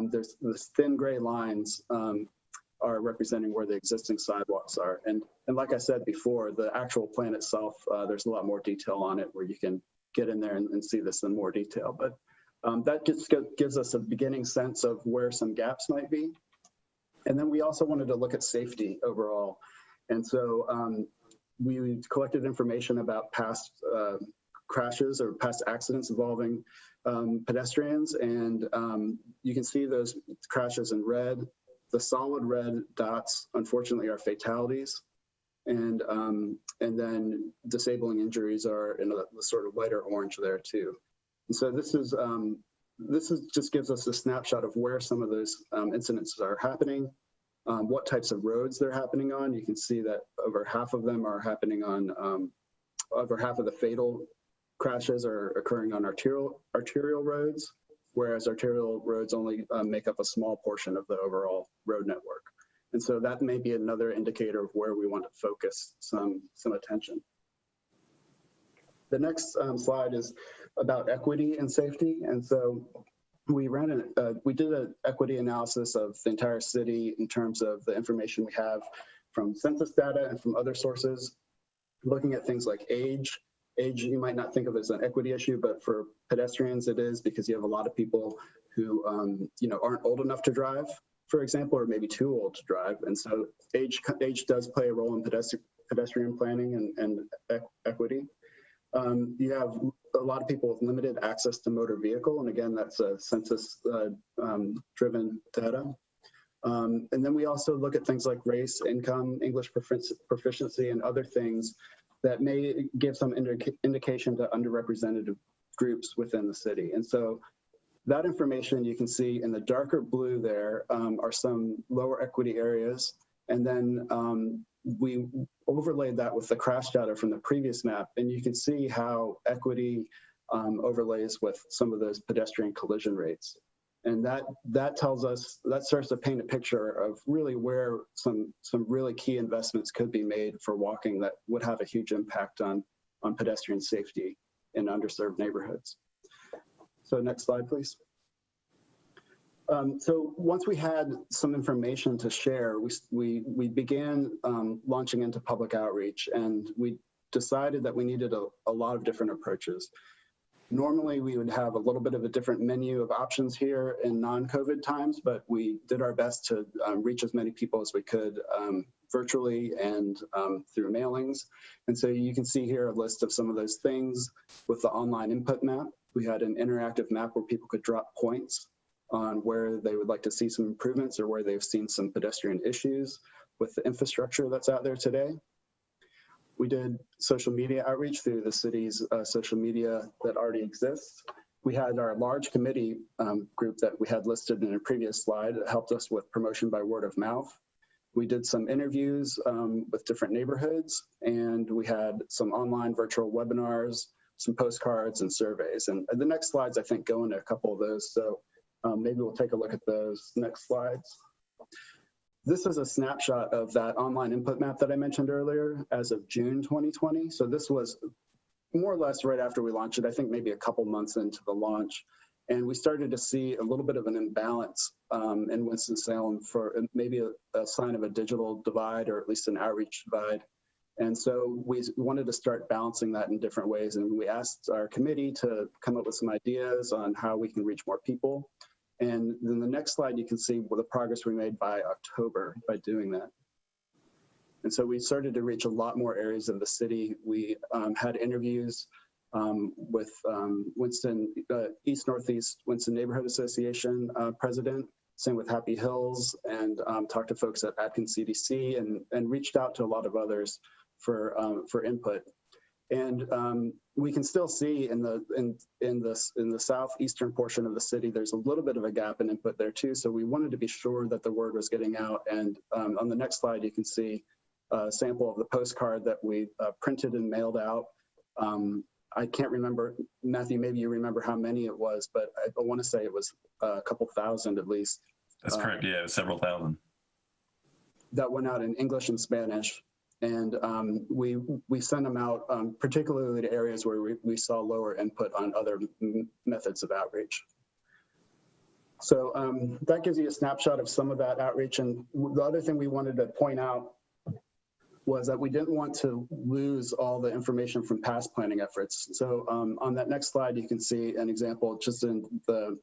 S11: there's this thin gray lines are representing where the existing sidewalks are. And like I said before, the actual plan itself, there's a lot more detail on it where you can get in there and see this in more detail. But that just gives us a beginning sense of where some gaps might be. And then we also wanted to look at safety overall. And so we collected information about past crashes or past accidents involving pedestrians. And you can see those crashes in red. The solid red dots, unfortunately, are fatalities. And then disabling injuries are in the sort of lighter orange there too. And so this just gives us a snapshot of where some of those incidents are happening, what types of roads they're happening on. You can see that over half of them are happening on, over half of the fatal crashes are occurring on arterial roads, whereas arterial roads only make up a small portion of the overall road network. And so that may be another indicator of where we want to focus some attention. The next slide is about equity and safety. And so we did an equity analysis of the entire city in terms of the information we have from census data and from other sources, looking at things like age. Age you might not think of as an equity issue, but for pedestrians it is, because you have a lot of people who aren't old enough to drive, for example, or maybe too old to drive. And so age does play a role in pedestrian planning and equity. You have a lot of people with limited access to motor vehicle. And again, that's a census driven data. And then we also look at things like race, income, English proficiency, and other things that may give some indication to underrepresented groups within the city. And so that information you can see in the darker blue there are some lower equity areas. And then we overlaid that with the crash data from the previous map. And you can see how equity overlays with some of those pedestrian collision rates. And that tells us, that starts to paint a picture of really where some really key investments could be made for walking that would have a huge impact on pedestrian safety in underserved neighborhoods. So next slide, please. So once we had some information to share, we began launching into public outreach, and we decided that we needed a lot of different approaches. Normally, we would have a little bit of a different menu of options here in non-COVID times, but we did our best to reach as many people as we could virtually and through mailings. And so you can see here a list of some of those things with the online input map. We had an interactive map where people could drop points on where they would like to see some improvements or where they've seen some pedestrian issues with the infrastructure that's out there today. We did social media outreach through the city's social media that already exists. We had our large committee group that we had listed in a previous slide that helped us with promotion by word of mouth. We did some interviews with different neighborhoods, and we had some online virtual webinars, some postcards and surveys. And the next slides, I think, go into a couple of those. So maybe we'll take a look at those next slides. This is a snapshot of that online input map that I mentioned earlier as of June 2020. So this was more or less right after we launched it, I think maybe a couple months into the launch. And we started to see a little bit of an imbalance in Winston-Salem for maybe a sign of a digital divide, or at least an outreach divide. And so we wanted to start balancing that in different ways. And we asked our committee to come up with some ideas on how we can reach more people. And then the next slide, you can see the progress we made by October by doing that. And so we started to reach a lot more areas of the city. We had interviews with East Northeast Winston Neighborhood Association president, same with Happy Hills, and talked to folks at Atkins CDC and reached out to a lot of others for input. And we can still see in the southeastern portion of the city, there's a little bit of a gap in input there too. So we wanted to be sure that the word was getting out. And on the next slide, you can see a sample of the postcard that we printed and mailed out. I can't remember, Matthew, maybe you remember how many it was, but I want to say it was a couple thousand at least.
S10: That's correct, yeah, several thousand.
S11: That went out in English and Spanish. And we sent them out particularly to areas where we saw lower input on other methods of outreach. So that gives you a snapshot of some of that outreach. And the other thing we wanted to point out was that we didn't want to lose all the information from past planning efforts. So on that next slide, you can see an example just in the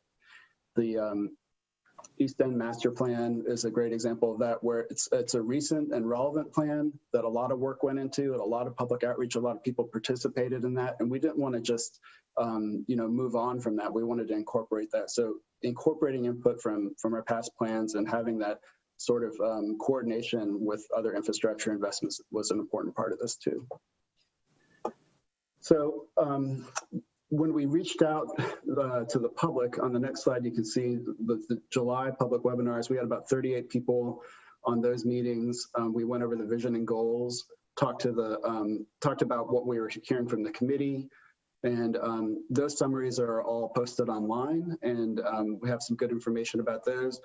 S11: East End Master Plan is a great example of that, where it's a recent and relevant plan that a lot of work went into, and a lot of public outreach, a lot of people participated in that, and we didn't want to just move on from that. We wanted to incorporate that. So incorporating input from our past plans and having that sort of coordination with other infrastructure investments was an important part of this too. So when we reached out to the public, on the next slide, you can see the July public webinars. We had about 38 people on those meetings. We went over the vision and goals, talked about what we were hearing from the committee, and those summaries are all posted online, and we have some good information about those.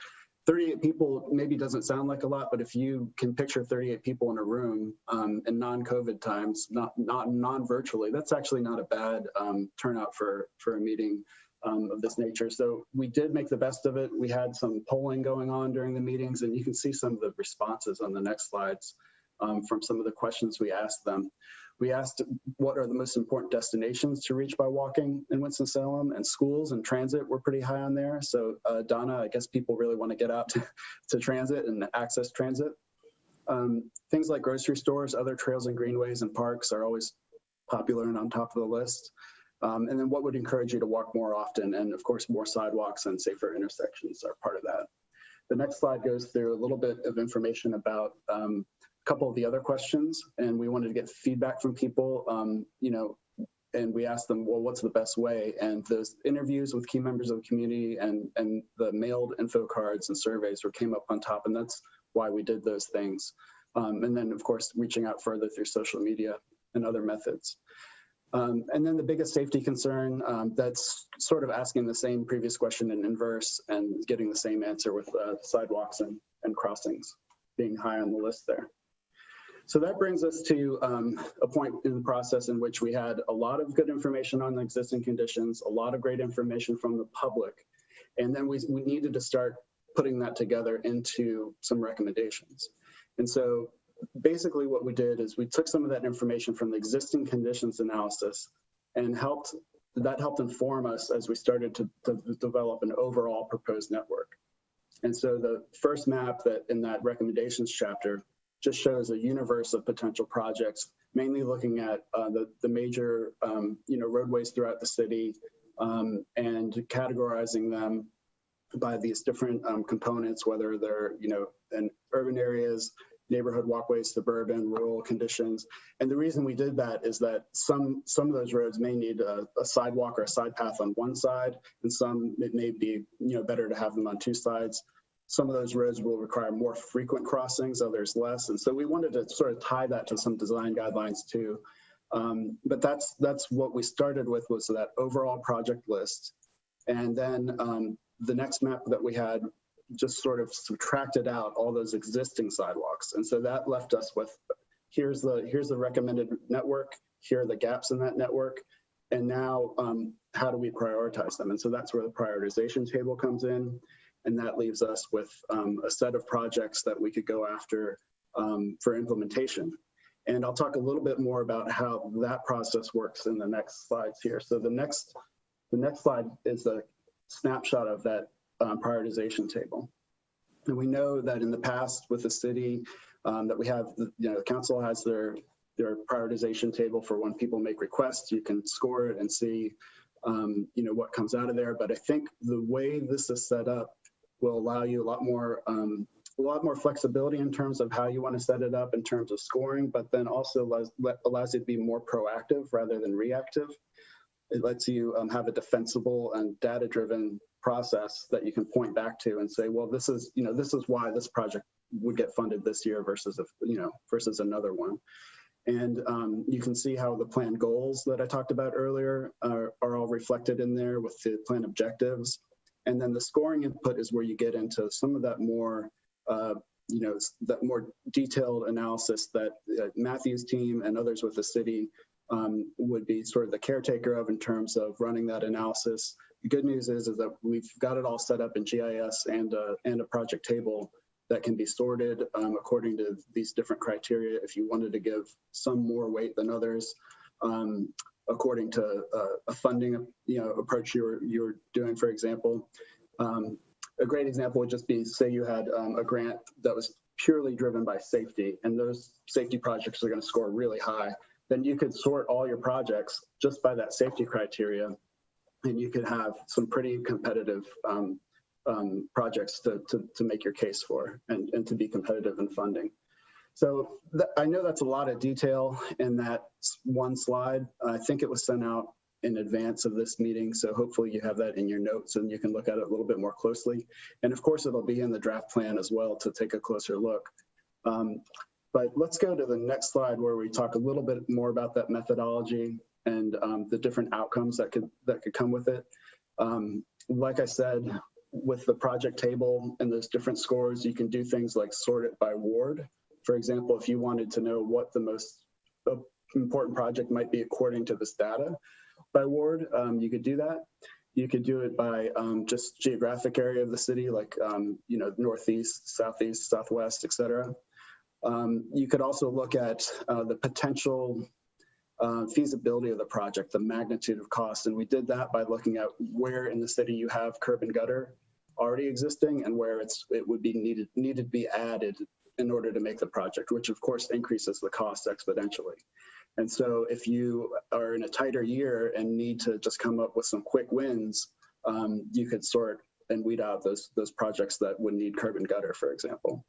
S11: 38 people maybe doesn't sound like a lot, but if you can picture 38 people in a room in non-COVID times, not non-virtually, that's actually not a bad turnout for a meeting of this nature. So we did make the best of it. We had some polling going on during the meetings, and you can see some of the responses on the next slides from some of the questions we asked them. We asked what are the most important destinations to reach by walking in Winston-Salem, and schools and transit were pretty high on there. So Donna, I guess people really want to get out to transit and access transit. Things like grocery stores, other trails and greenways and parks are always popular and on top of the list. And then what would encourage you to walk more often? And of course, more sidewalks and safer intersections are part of that. The next slide goes through a little bit of information about couple of the other questions, and we wanted to get feedback from people, and we asked them, well, what's the best way? And those interviews with key members of the community and the mailed info cards and surveys came up on top, and that's why we did those things. And then, of course, reaching out further through social media and other methods. And then the biggest safety concern, that's sort of asking the same previous question in inverse and getting the same answer with sidewalks and crossings being high on the list there. So that brings us to a point in the process in which we had a lot of good information on the existing conditions, a lot of great information from the public, and then we needed to start putting that together into some recommendations. And so basically what we did is we took some of that information from the existing conditions analysis and that helped inform us as we started to develop an overall proposed network. And so the first map that in that recommendations chapter just shows a universe of potential projects, mainly looking at the major roadways throughout the city and categorizing them by these different components, whether they're in urban areas, neighborhood walkways, suburban, rural conditions. And the reason we did that is that some of those roads may need a sidewalk or a side path on one side, and some it may be better to have them on two sides. Some of those roads will require more frequent crossings, others less. And so we wanted to sort of tie that to some design guidelines too. But that's what we started with, was that overall project list. And then the next map that we had just sort of subtracted out all those existing sidewalks. And so that left us with, here's the recommended network, here are the gaps in that network. And now how do we prioritize them? And so that's where the prioritization table comes in. And that leaves us with a set of projects that we could go after for implementation. And I'll talk a little bit more about how that process works in the next slides here. So the next slide is a snapshot of that prioritization table. And we know that in the past with the city that we have, the council has their prioritization table for when people make requests. You can score it and see what comes out of there. But I think the way this is set up will allow you a lot more flexibility in terms of how you want to set it up in terms of scoring, but then also allows you to be more proactive rather than reactive. It lets you have a defensible and data-driven process that you can point back to and say, well, this is why this project would get funded this year versus another one. And you can see how the plan goals that I talked about earlier are all reflected in there with the plan objectives. And then the scoring input is where you get into some of that more, that more detailed analysis that Matthew's team and others with the city would be sort of the caretaker of in terms of running that analysis. The good news is that we've got it all set up in GIS and a project table that can be sorted according to these different criteria if you wanted to give some more weight than others. According to a funding approach you're doing, for example. a great example would just be, say you had a grant that was purely driven by safety, and those safety projects are going to score really high. Then you could sort all your projects just by that safety criteria, and you could have some pretty competitive projects to make your case for and to be competitive in funding. So I know that's a lot of detail in that one slide. I think it was sent out in advance of this meeting, so hopefully you have that in your notes and you can look at it a little bit more closely. And of course, it'll be in the draft plan as well to take a closer look. But let's go to the next slide where we talk a little bit more about that methodology and the different outcomes that could come with it. Like I said, with the project table and those different scores, you can do things like sort it by ward. For example, if you wanted to know what the most important project might be according to this data by ward, you could do that. You could do it by just geographic area of the city, like northeast, southeast, southwest, et cetera. You could also look at the potential feasibility of the project, the magnitude of cost. And we did that by looking at where in the city you have curb and gutter already existing and where it would be needed to be added in order to make the project, which of course increases the cost exponentially. And so if you are in a tighter year and need to just come up with some quick wins, you could sort and weed out those projects that would need curb and gutter, for example.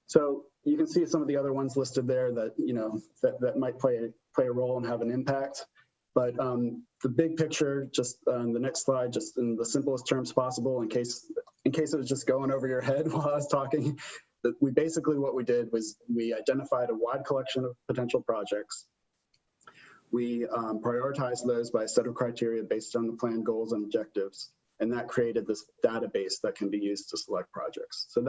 S11: So you can see some of the other ones listed there that that might play a role and have an impact. But the big picture, just on the next slide, just in the simplest terms possible, in case it was just going over your head while I was talking, what we did was we identified a wide collection of potential projects. We prioritized those by a set of criteria based on the plan goals and objectives. And that created this database that can be used to select projects. So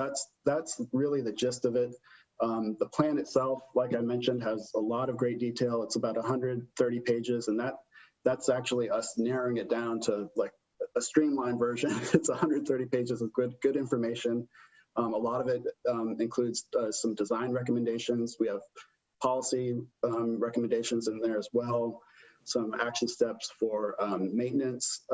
S11: that's really the gist of it. The plan itself, like I mentioned, has a lot of great detail. It's about 130 pages, and that's actually us narrowing it down to like a streamlined version. It's 130 pages of good information. A lot of it includes some design recommendations. We have policy recommendations in there as well. Some action steps for maintenance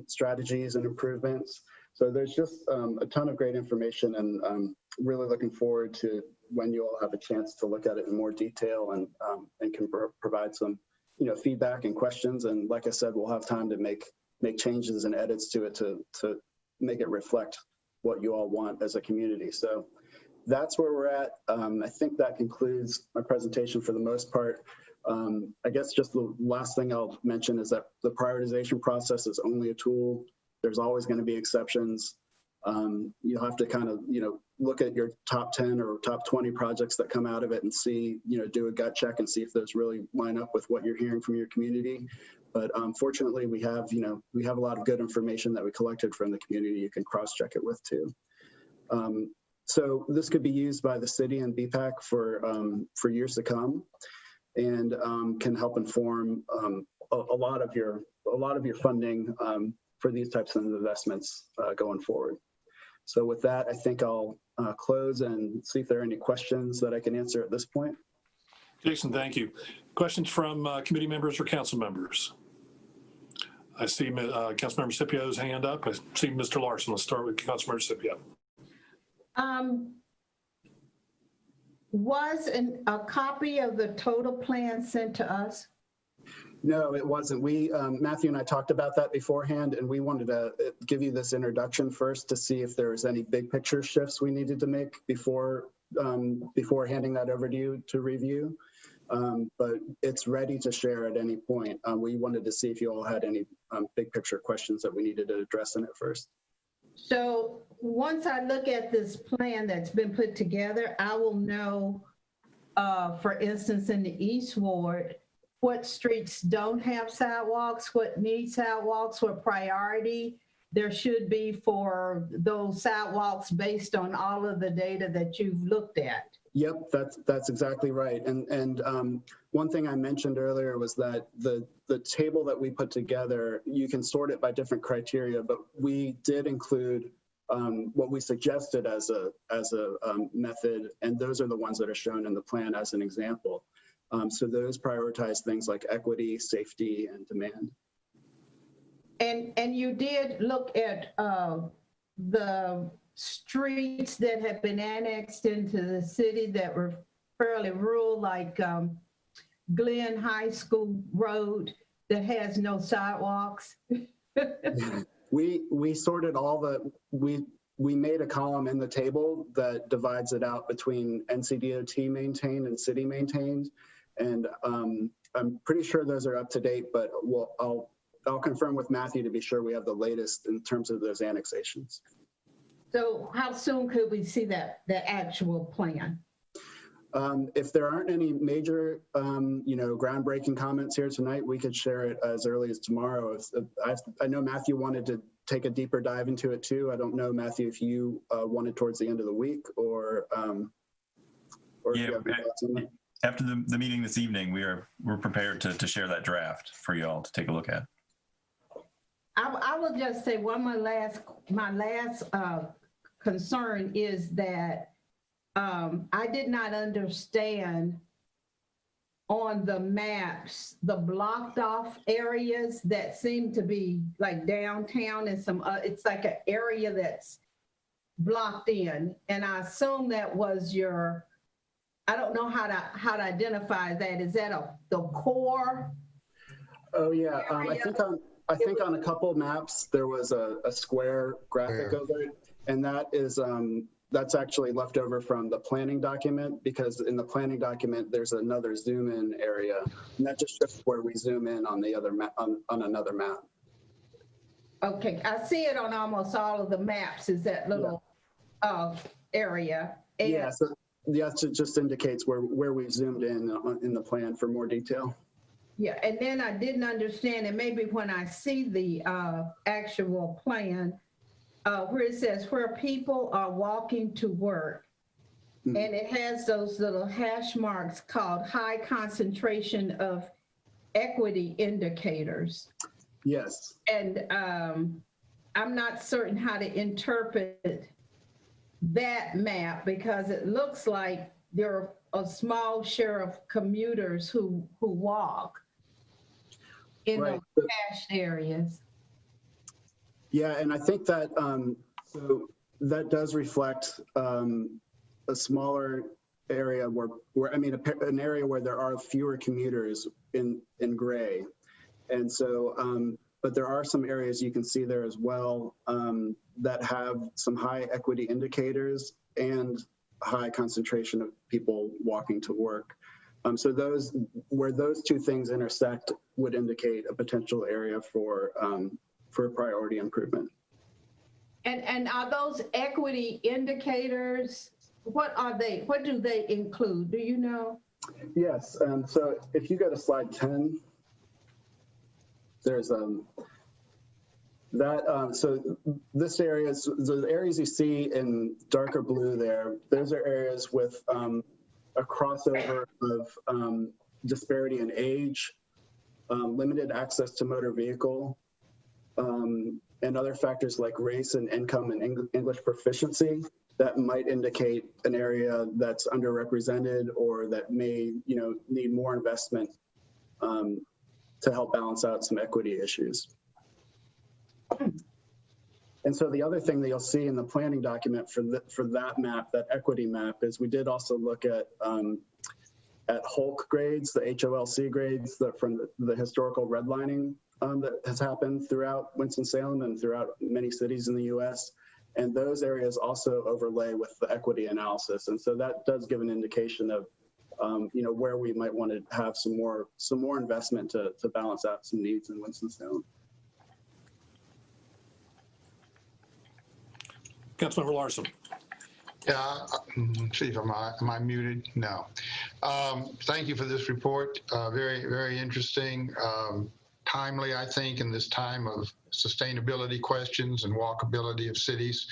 S11: strategies and improvements. So there's just a ton of great information, and really looking forward to when you all have a chance to look at it in more detail and can provide some feedback and questions. And like I said, we'll have time to make changes and edits to it to make it reflect what you all want as a community. So that's where we're at. I think that concludes my presentation for the most part. I guess just the last thing I'll mention is that the prioritization process is only a tool. There's always going to be exceptions. You'll have to kind of, look at your top 10 or top 20 projects that come out of it and see, do a gut check and see if those really line up with what you're hearing from your community. But fortunately, we have a lot of good information that we collected from the community. You can cross-check it with too. So this could be used by the city and BPAC for years to come, and can help inform a lot of your funding for these types of investments going forward. So with that, I think I'll close and see if there are any questions that I can answer at this point.
S1: Jason, thank you. Questions from committee members or council members? I see Councilmember Scipio's hand up. I see Mr. Larson. Let's start with Councilmember Scipio.
S2: Was a copy of the total plan sent to us?
S11: No, it wasn't. Matthew and I talked about that beforehand, and we wanted to give you this introduction first to see if there was any big picture shifts we needed to make before handing that over to you to review. But it's ready to share at any point. We wanted to see if you all had any big picture questions that we needed to address in it first.
S2: So once I look at this plan that's been put together, I will know, for instance, in the East Ward, what streets don't have sidewalks, what need sidewalks, what priority there should be for those sidewalks based on all of the data that you've looked at.
S11: Yep, that's exactly right. And one thing I mentioned earlier was that the table that we put together, you can sort it by different criteria, but we did include what we suggested as a method, and those are the ones that are shown in the plan as an example. So those prioritize things like equity, safety, and demand.
S2: And you did look at the streets that have been annexed into the city that were fairly rural, like Glenn High School Road that has no sidewalks.
S11: We sorted all we made a column in the table that divides it out between NCDOT maintained and city maintained. And I'm pretty sure those are up to date, but I'll confirm with Matthew to be sure we have the latest in terms of those annexations.
S2: So how soon could we see the actual plan?
S11: If there aren't any major, groundbreaking comments here tonight, we could share it as early as tomorrow. I know Matthew wanted to take a deeper dive into it too. I don't know, Matthew, if you wanted towards the end of the week or if you have any thoughts on that.
S10: After the meeting this evening, we're prepared to share that draft for y'all to take a look at.
S2: I will just say my last concern is that I did not understand on the maps the blocked off areas that seem to be like downtown and some it's like an area that's blocked in, and I assume that was your, I don't know how to identify that. Is that the core?
S11: Oh yeah, I think on a couple of maps there was a square graphic of it, and that is that's actually left over from the planning document, because in the planning document there's another zoom in area, and that just shows where we zoom in on the other map on another map.
S2: Okay, I see it on almost all of the maps. Is that little area? And
S11: yeah, so yes, it just indicates where we've zoomed in the plan for more detail.
S2: Yeah, and then I didn't understand, and maybe when I see the actual plan, where it says where people are walking to work, and it has those little hash marks called high concentration of equity indicators.
S11: Yes.
S2: And I'm not certain how to interpret that map, because it looks like there are a small share of commuters who walk in those hashed areas.
S11: Yeah, and I think that so that does reflect a smaller area where I mean an area where there are fewer commuters in gray, and so but there are some areas you can see there as well that have some high equity indicators and high concentration of people walking to work. So those where those two things intersect would indicate a potential area for priority improvement.
S2: And are those equity indicators, what are they? What do they include? Do you know?
S11: Yes. So if you go to slide 10, there's so this area, the areas you see in darker blue there, those are areas with a crossover of disparity in age, limited access to motor vehicle, and other factors like race and income and English proficiency that might indicate an area that's underrepresented or that may, need more investment to help balance out some equity issues. And so the other thing that you'll see in the planning document for that map, that equity map, is we did also look at HOLC grades, the HOLC grades from the historical redlining that has happened throughout Winston-Salem and throughout many cities in the U.S. And those areas also overlay with the equity analysis. And so that does give an indication of, where we might want to have some more investment to balance out some needs in Winston-Salem.
S1: Councilmember Larson.
S3: Yeah, see if am I muted? No. Thank you for this report. Very, very interesting. Timely, I think, in this time of sustainability questions and walkability of cities.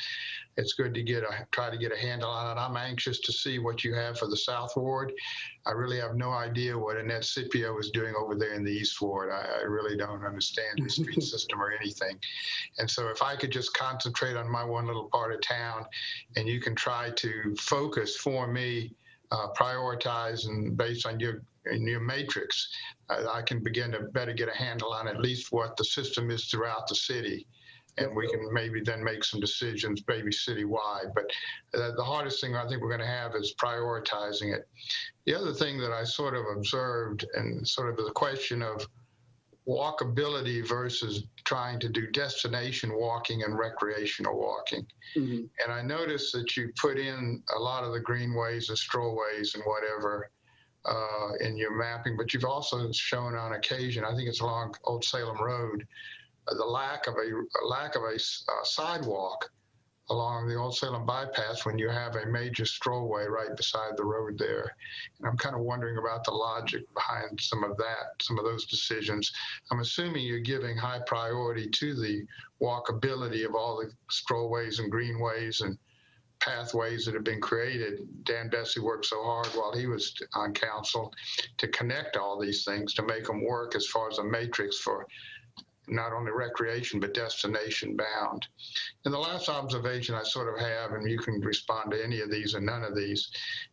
S3: It's good to try to get a handle on it. I'm anxious to see what you have for the South Ward. I really have no idea what Annette Scipio is doing over there in the East Ward. I really don't understand the street system or anything. And so if I could just concentrate on my one little part of town, and you can try to focus for me, prioritize, and based on your matrix, I can begin to better get a handle on at least what the system is throughout the city. and we can maybe then make some decisions, maybe citywide. But the hardest thing I think we're going to have is prioritizing it. The other thing that I sort of observed, and sort of the question of walkability versus trying to do destination walking and recreational walking.
S11: Mhm.
S3: And I noticed that you put in a lot of the greenways and strollways and whatever in your mapping, but you've also shown on occasion, I think it's along Old Salem Road, the lack of a sidewalk along the Old Salem bypass when you have a major strollway right beside the road there. And I'm kind of wondering about the logic behind some of those decisions. I'm assuming you're giving high priority to the walkability of all the strollways and greenways and pathways that have been created. Dan Bessie worked so hard while he was on council to connect all these things, to make them work as far as a matrix for not only recreation, but destination bound. And the last observation I sort of have, and you can respond to any of these or none of these,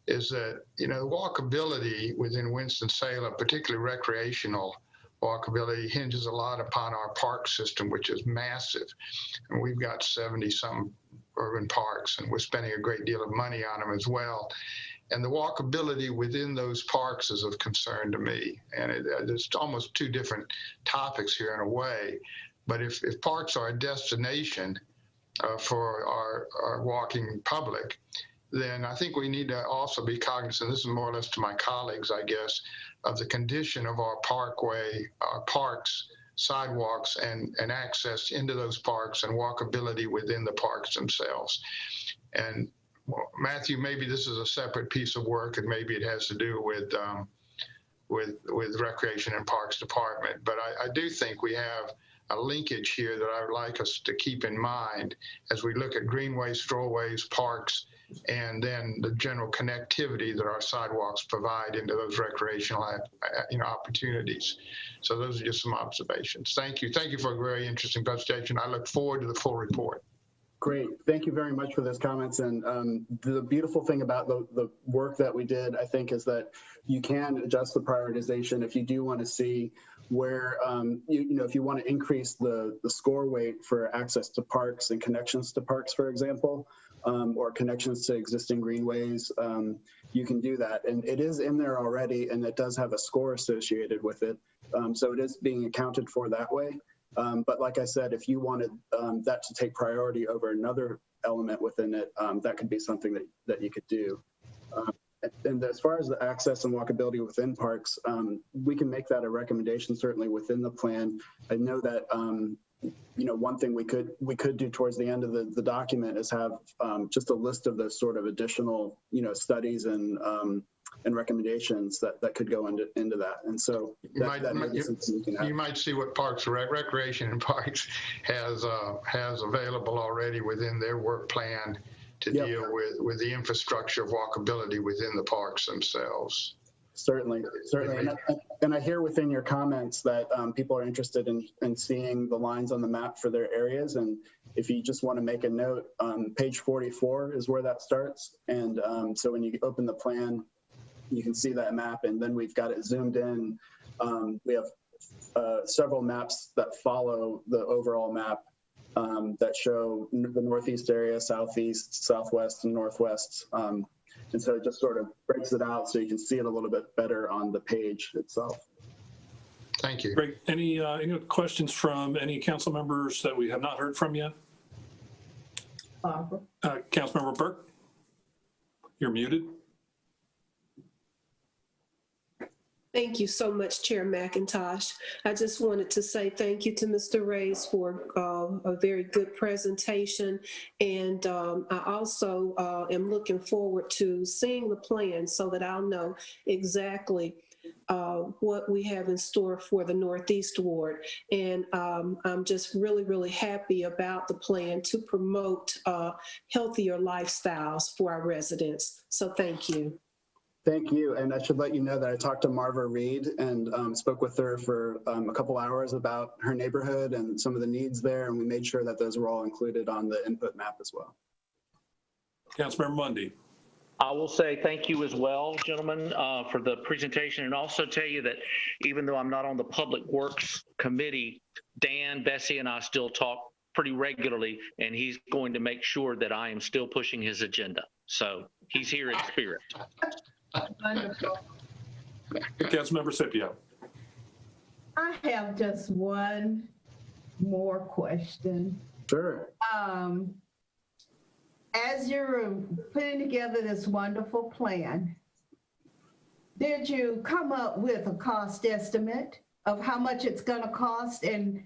S3: is that, walkability within Winston-Salem, particularly recreational walkability, hinges a lot upon our park system, which is massive. And we've got 70-some urban parks, and we're spending a great deal of money on them as well. And the walkability within those parks is of concern to me. And it's almost two different topics here in a way. But if parks are a destination for our walking public, then I think we need to also be cognizant, this is more or less to my colleagues, I guess, of the condition of our parks, sidewalks, and access into those parks and walkability within the parks themselves. And well, Matthew, maybe this is a separate piece of work, and maybe it has to do with Recreation and Parks Department. But I do think we have a linkage here that I would like us to keep in mind as we look at greenways, strollways, parks, and then the general connectivity that our sidewalks provide into those recreational opportunities. So those are just some observations. Thank you. Thank you for a very interesting presentation. I look forward to the full report.
S11: Great. Thank you very much for those comments. And the beautiful thing about the work that we did, I think, is that you can adjust the prioritization if you do want to see where, if you want to increase the score weight for access to parks and connections to parks, for example, or connections to existing greenways, you can do that. And it is in there already, and it does have a score associated with it. So it is being accounted for that way. But like I said, if you wanted that to take priority over another element within it, that could be something that you could do. And as far as the access and walkability within parks, we can make that a recommendation certainly within the plan. I know that one thing we could do towards the end of the document is have just a list of those sort of additional studies and recommendations that could go into that. And so
S3: you might see what Parks Recreation and Parks has available already within their work plan to deal with the infrastructure of walkability within the parks themselves.
S11: Certainly. And I hear within your comments that people are interested in seeing the lines on the map for their areas. And if you just want to make a note, page 44 is where that starts. And so when you open the plan, you can see that map, and then we've got it zoomed in. We have several maps that follow the overall map that show the Northeast area, Southeast, Southwest, and Northwest. And so it just sort of breaks it out so you can see it a little bit better on the page itself.
S3: Thank you.
S1: Great. Any questions from any council members that we have not heard from yet? Councilmember Burke, you're muted.
S4: Thank you so much, Chair McIntosh. I just wanted to say thank you to Mr. Reyes for a very good presentation. And I also am looking forward to seeing the plan so that I'll know exactly what we have in store for the Northeast Ward. And I'm just really, really happy about the plan to promote healthier lifestyles for our residents. So thank you.
S11: Thank you. And I should let you know that I talked to Marva Reed and spoke with her for a couple hours about her neighborhood and some of the needs there. And we made sure that those were all included on the input map as well.
S1: Councilmember Mundy.
S12: I will say thank you as well, gentlemen, for the presentation, and also tell you that even though I'm not on the Public Works Committee, Dan, Bessie, and I still talk pretty regularly, and he's going to make sure that I am still pushing his agenda. So he's here in spirit.
S2: Wonderful.
S1: Councilmember Scipio.
S2: I have just one more question.
S11: Sure.
S2: As you're putting together this wonderful plan, did you come up with a cost estimate of how much it's going to cost and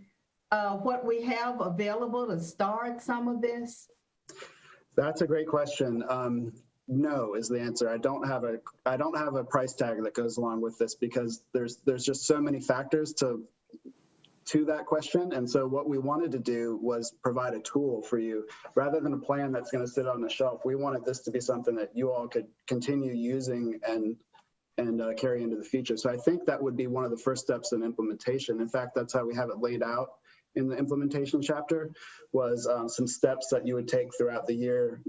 S2: what we have available to start some of this?
S11: That's a great question. No is the answer. I don't have a price tag that goes along with this because there's just so many factors to that question. And so what we wanted to do was provide a tool for you rather than a plan that's going to sit on the shelf. We wanted this to be something that you all could continue using and carry into the future. So I think that would be one of the first steps in implementation. In fact, that's how we have it laid out in the implementation chapter, was some steps that you would take throughout the year,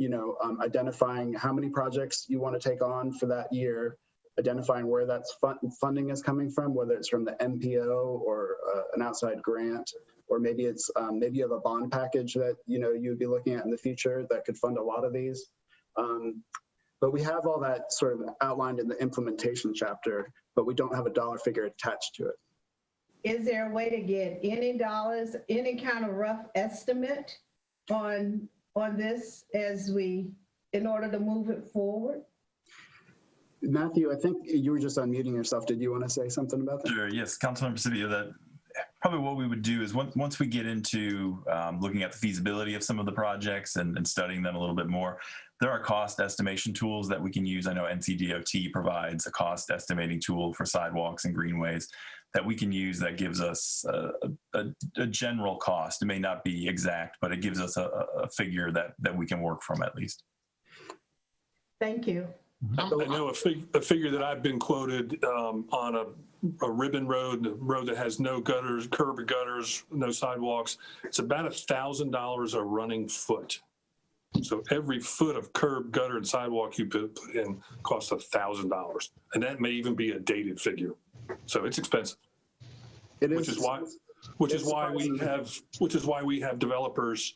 S11: identifying how many projects you want to take on for that year, identifying where that's funding is coming from, whether it's from the MPO or an outside grant, or maybe it's maybe you have a bond package that you'd be looking at in the future that could fund a lot of these. But we have all that sort of outlined in the implementation chapter, but we don't have a dollar figure attached to it.
S2: Is there a way to get any dollars, any kind of rough estimate on this in order to move it forward?
S11: Matthew, I think you were just unmuting yourself. Did you want to say something about that?
S10: Sure, yes, Councilmember Scipio, that probably what we would do is once we get into looking at the feasibility of some of the projects and studying them a little bit more, there are cost estimation tools that we can use. I know NCDOT provides a cost estimating tool for sidewalks and greenways that we can use that gives us a general cost. It may not be exact, but it gives us a figure that we can work from at least.
S2: Thank you.
S1: I know a figure that I've been quoted on a ribbon road, a road that has no gutters, curb and gutters, no sidewalks. It's about $1,000 a running foot. So every foot of curb, gutter, and sidewalk you put in costs $1,000, and that may even be a dated figure. So it's expensive.
S11: It is.
S1: Which is why we have developers.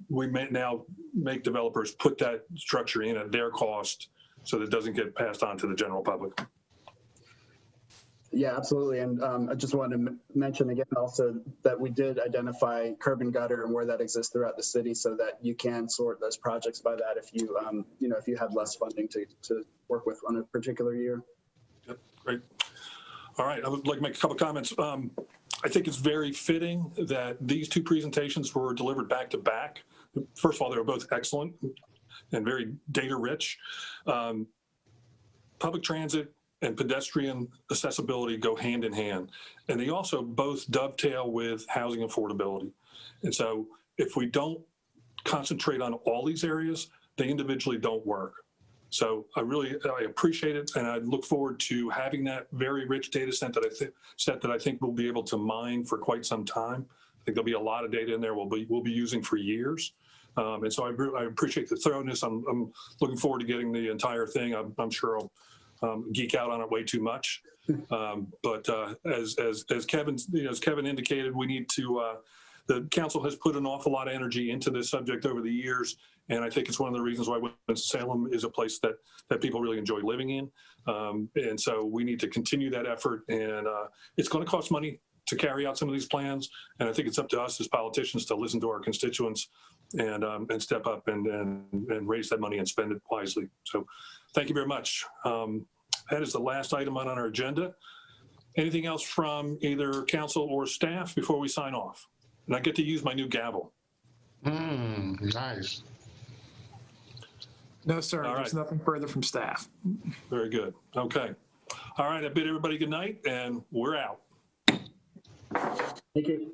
S1: We may now make developers put that structure in at their cost, so that it doesn't get passed on to the general public.
S11: Yeah, absolutely. And I just wanted to mention again also that we did identify curb and gutter and where that exists throughout the city, so that you can sort those projects by that if you if you had less funding to work with on a particular year.
S1: Yep, great. All right, I would like to make a couple comments. I think it's very fitting that these two presentations were delivered back to back. First of all, they were both excellent and very data rich. Public transit and pedestrian accessibility go hand in hand. And they also both dovetail with housing affordability. And so if we don't concentrate on all these areas, they individually don't work. So I appreciate it, and I look forward to having that very rich data set that I think we'll be able to mine for quite some time. I think there'll be a lot of data in there we'll be using for years. And so I appreciate the thoroughness. I'm looking forward to getting the entire thing. I'm sure I'll geek out on it way too much. But as Kevin indicated, we need to. The council has put an awful lot of energy into this subject over the years, and I think it's one of the reasons why Winston-Salem is a place that people really enjoy living in. And so we need to continue that effort, and it's going to cost money to carry out some of these plans, and I think it's up to us as politicians to listen to our constituents and step up and raise that money and spend it wisely. So thank you very much. That is the last item on our agenda. Anything else from either council or staff before we sign off? And I get to use my new gavel.
S3: Nice.
S8: No, sir.
S1: All
S8: There's
S1: right.
S8: nothing further from staff.
S1: Very good. Okay. All right. I bid everybody good night, and we're out.
S11: Thank you.